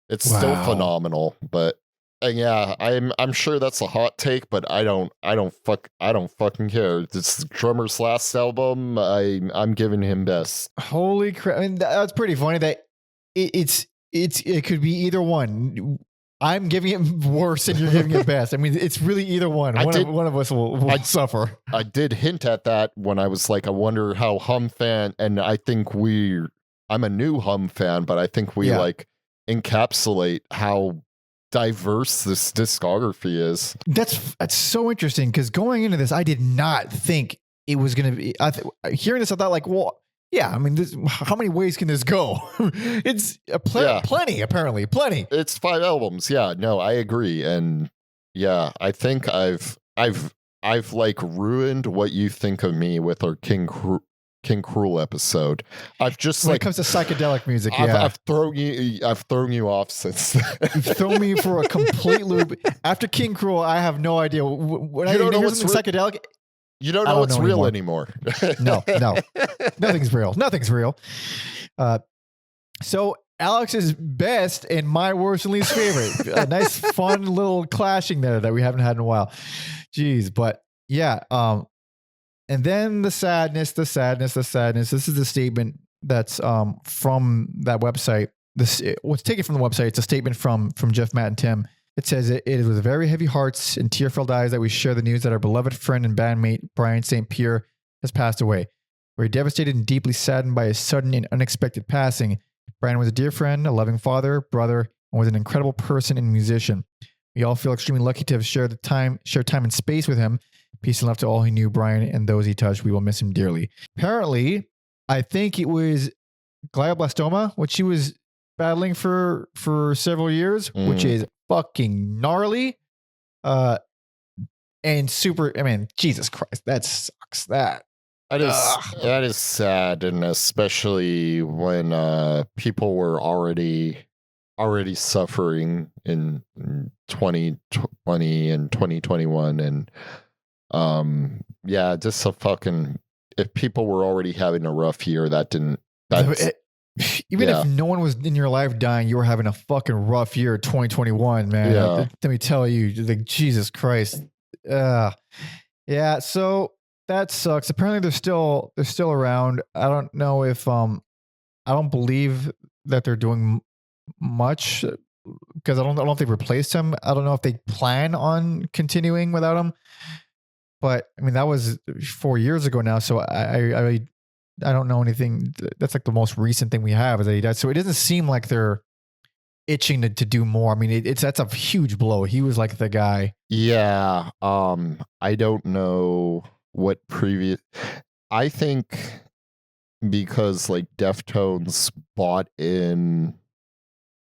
it's still phenomenal, but yeah, I'm sure that's a hot take, but I don't fucking care. This drummer's last album, I'm giving him best. Holy crap! I mean, that's pretty funny that it could be either one. I'm giving it worse and you're giving it best. I mean, it's really either one. One of us will suffer. I did hint at that when I was like, I wonder how Hum fan, and I think I'm a new Hum fan, but I think we encapsulate how diverse this discography is. That's so interesting, because going into this, I did not think it was going to be. Hearing this, I thought well, yeah. I mean, how many ways can this go? It's plenty. Apparently, plenty. It's 5 albums. Yeah, no, I agree, and yeah, I think I've ruined what you think of me with our King King Cruel episode. I've just when like it comes to psychedelic music, I've thrown you off since then. You've thrown me for a complete loop. After King Cruel, I have no idea. When You don't know hear what's something psychedelic, You don't I know don't what's know real anymore. no, nothing's real. Nothing's real. So Alex's best and my worst and least favorite. A nice, fun little clashing there that we haven't had in a while. Jeez, but yeah. And then the sadness. This is the statement that's from that website. What's taken from the website. It's a statement from Jeff, Matt, and Tim. It says, it is with very heavy hearts and tearful eyes that we share the news that our beloved friend and bandmate, Brian St. Pierre, has passed away. We're devastated and deeply saddened by his sudden and unexpected passing. Brian was a dear friend, a loving father, brother, and was an incredible person and musician. We all feel extremely lucky to have shared time and space with him. Peace and love to all who knew Brian and those he touched. We will miss him dearly. Apparently, I think it was glioblastoma, which he was battling for several years, which is fucking gnarly. And super, I mean, Jesus Christ, that sucks. That is sad, and especially when people were already suffering in 2020 and 2021, and just a fucking, if people were already having a rough year, even if no one was in your life dying, you were having a fucking rough year 2021, man. Yeah. Let me tell you, like, Jesus Christ. Yeah, so that sucks. Apparently they're still around. I don't know if I don't believe that they're doing much, because I don't know if they've replaced him. I don't know if they plan on continuing without him. But I mean, that was 4 years ago now, so I don't know anything. That's like the most recent thing we have is that he died. So it doesn't seem like they're itching to do more. I mean, that's a huge blow. He was like the guy. Yeah. I don't know what previous. I think because like Deftones bought in.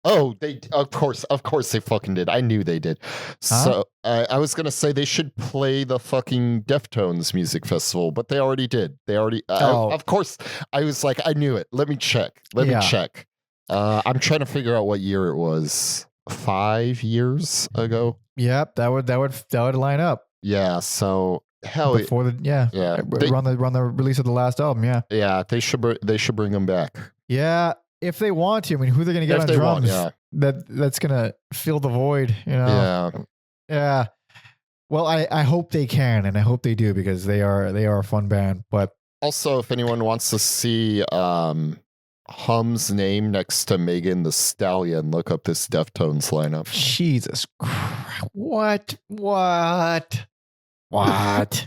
Oh, they of course they fucking did. I knew they did. So I was gonna say they should play the fucking Deftones music festival, but they already did. They already. Of course, I was like, I knew it. Let me check. Let me check. I'm trying to figure out what year it was. 5 years ago. Yep, that would line up. Yeah. So hell before around the release of the last album. Yeah. Yeah. They should bring them back. Yeah. If they want to, I mean, who they're going to get on drums that's going to fill the void, you know? Yeah. Yeah. Well, I hope they can, and I hope they do, because they are a fun band. But also, if anyone wants to see Hum's name next to Megan the Stallion, look up this Deftones lineup. Jesus Christ. What?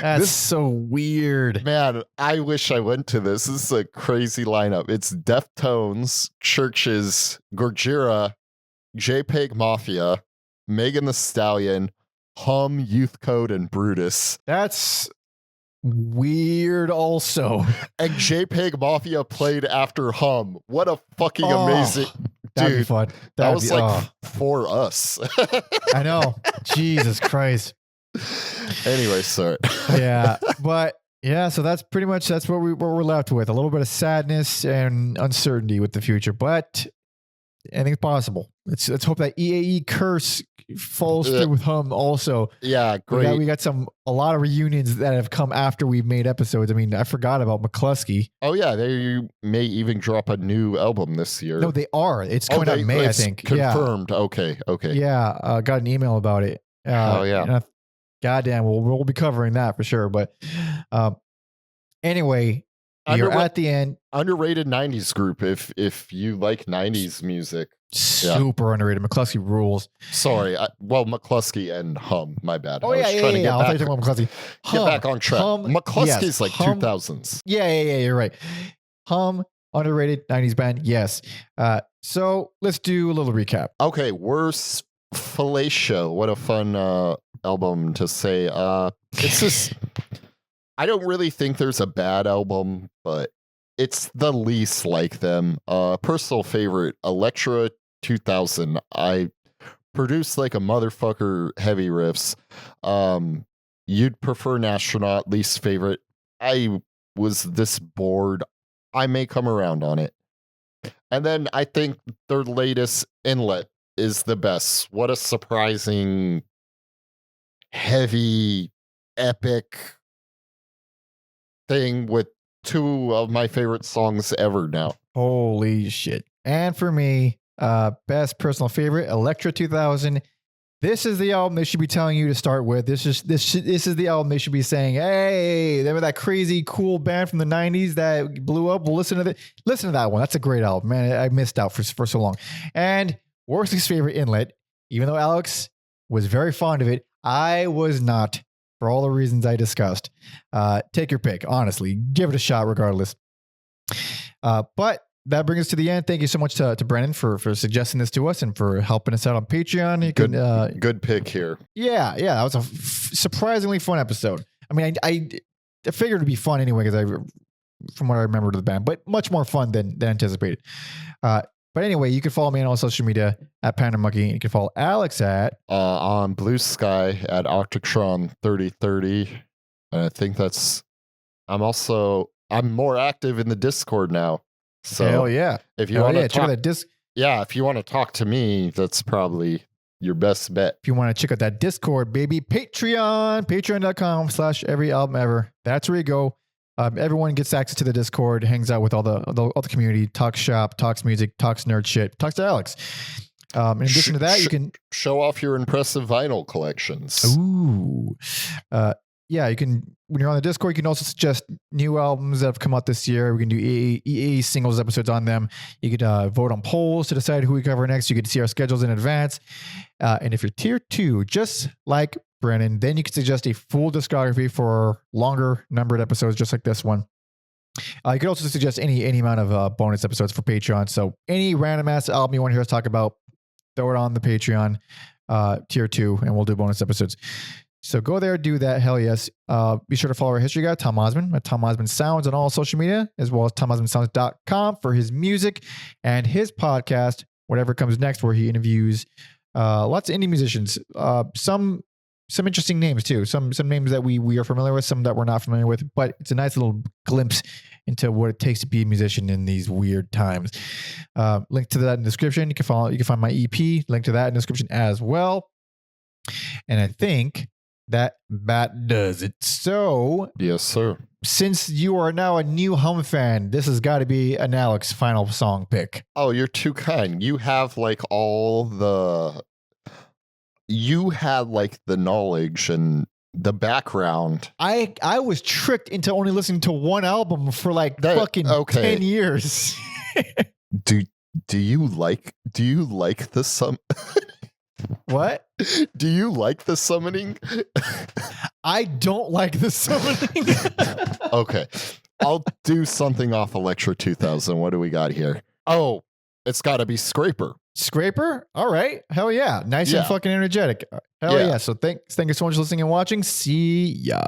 That's so weird. Man, I wish I went to this. This is a crazy lineup. It's Deftones, Churches, Gojira, JPEG Mafia, Megan the Stallion, Hum, Youth Code, and Brutus. That's weird also. And JPEG Mafia played after Hum. What a fucking amazing... That'd Dude, be fun. That was for us. I know. Jesus Christ. Anyway, sorry. Yeah, but yeah, so that's pretty much what we're left with. A little bit of sadness and uncertainty with the future, but anything's possible. Let's hope that EAE curse falls through with Hum also. Yeah, great. We got a lot of reunions that have come after we've made episodes. I mean, I forgot about McCluskey. Oh yeah, they may even drop a new album this year. No, they are. It's coming out in May, I think. Confirmed. Yeah. Okay. Yeah, got an email about it. Oh yeah. Goddamn, we'll be covering that for sure. But anyway, you're at the end. Underrated 90s group if you like 90s music. Super underrated. McCluskey rules. Sorry. McCluskey and Hum. My bad. Oh, yeah. Get back on track. McCluskey's like Hum, 2000s. Yeah. You're right. Hum, underrated 90s band. Yes. So let's do a little recap. Okay. Worst Fillet Show. What a fun album to say. It's just, I don't really think there's a bad album, but it's the least like them. Personal favorite, Electra 2000. I produced like a motherfucker, heavy riffs. You'd prefer an Astronaut, least favorite. I was this bored, I may come around on it. And then I think their latest Inlet is the best. What a surprising, heavy, epic thing with two of my favorite songs ever now. Holy shit. And for me, best personal favorite, Electra 2000. This is the album they should be telling you to start with. This is the album they should be saying, hey, remember that crazy cool band from the 90s that blew up? Well, listen to that one. That's a great album, man. I missed out for so long. And Worsley's favorite, Inlet, even though Alex was very fond of it, I was not, for all the reasons I discussed. Take your pick, honestly. Give it a shot regardless. But that brings us to the end. Thank you so much to Brennan for suggesting this to us and for helping us out on Patreon. You Good pick here. Yeah, that was a surprisingly fun episode. I mean, I figured it'd be fun anyway because from what I remember to the band, but much more fun than anticipated. But anyway, you can follow me on all social media at Panda Monkey. You can follow Alex at on Blue Sky at Octatron3030. And I think I'm more active in the Discord now. So hell yeah. If you want to check out that if you want to talk to me, that's probably your best bet. If you want to check out that Discord, baby, patreon.com/everyalbumever. That's where you go. Everyone gets access to the Discord, hangs out with all the community, talks shop, talks music, talks nerd shit, talks to Alex. In addition to that, you can show off your impressive vinyl collections. Ooh. Yeah, you can, when you're on the Discord, you can also suggest new albums that have come out this year. We can do EA singles episodes on them. You could vote on polls to decide who we cover next. You could see our schedules in advance. And if you're tier 2, just like Brennan, then you can suggest a full discography for longer numbered episodes, just like this one. You could also suggest any amount of bonus episodes for Patreon. So any random ass album you want to hear us talk about, throw it on the Patreon tier 2, and we'll do bonus episodes. So go there, do that. Hell yes. Be sure to follow our history guy, Tom Osman, at Tom Osman Sounds on all social media, as well as TomOsmanSounds.com for his music and his podcast, Whatever Comes Next, where he interviews lots of indie musicians. Some interesting names too. Some names that we are familiar with, some that we're not familiar with, but it's a nice little glimpse into what it takes to be a musician in these weird times. Link to that in the description. You can find my EP, link to that in the description as well. And I think that does it. So, yes, sir. Since you are now a new Hum fan, this has got to be an Alex final song pick. Oh, you're too kind. You have like you had like the knowledge and the background. I was tricked into only listening to one album for like 10 years. Do you like the What? Do you like the summoning? I don't like the summoning. Okay. I'll do something off Electra 2000. What do we got here? Oh, it's got to be Scraper. Scraper? All right. Hell yeah. Nice and fucking energetic. Hell yeah. So thank you so much for listening and watching. See ya.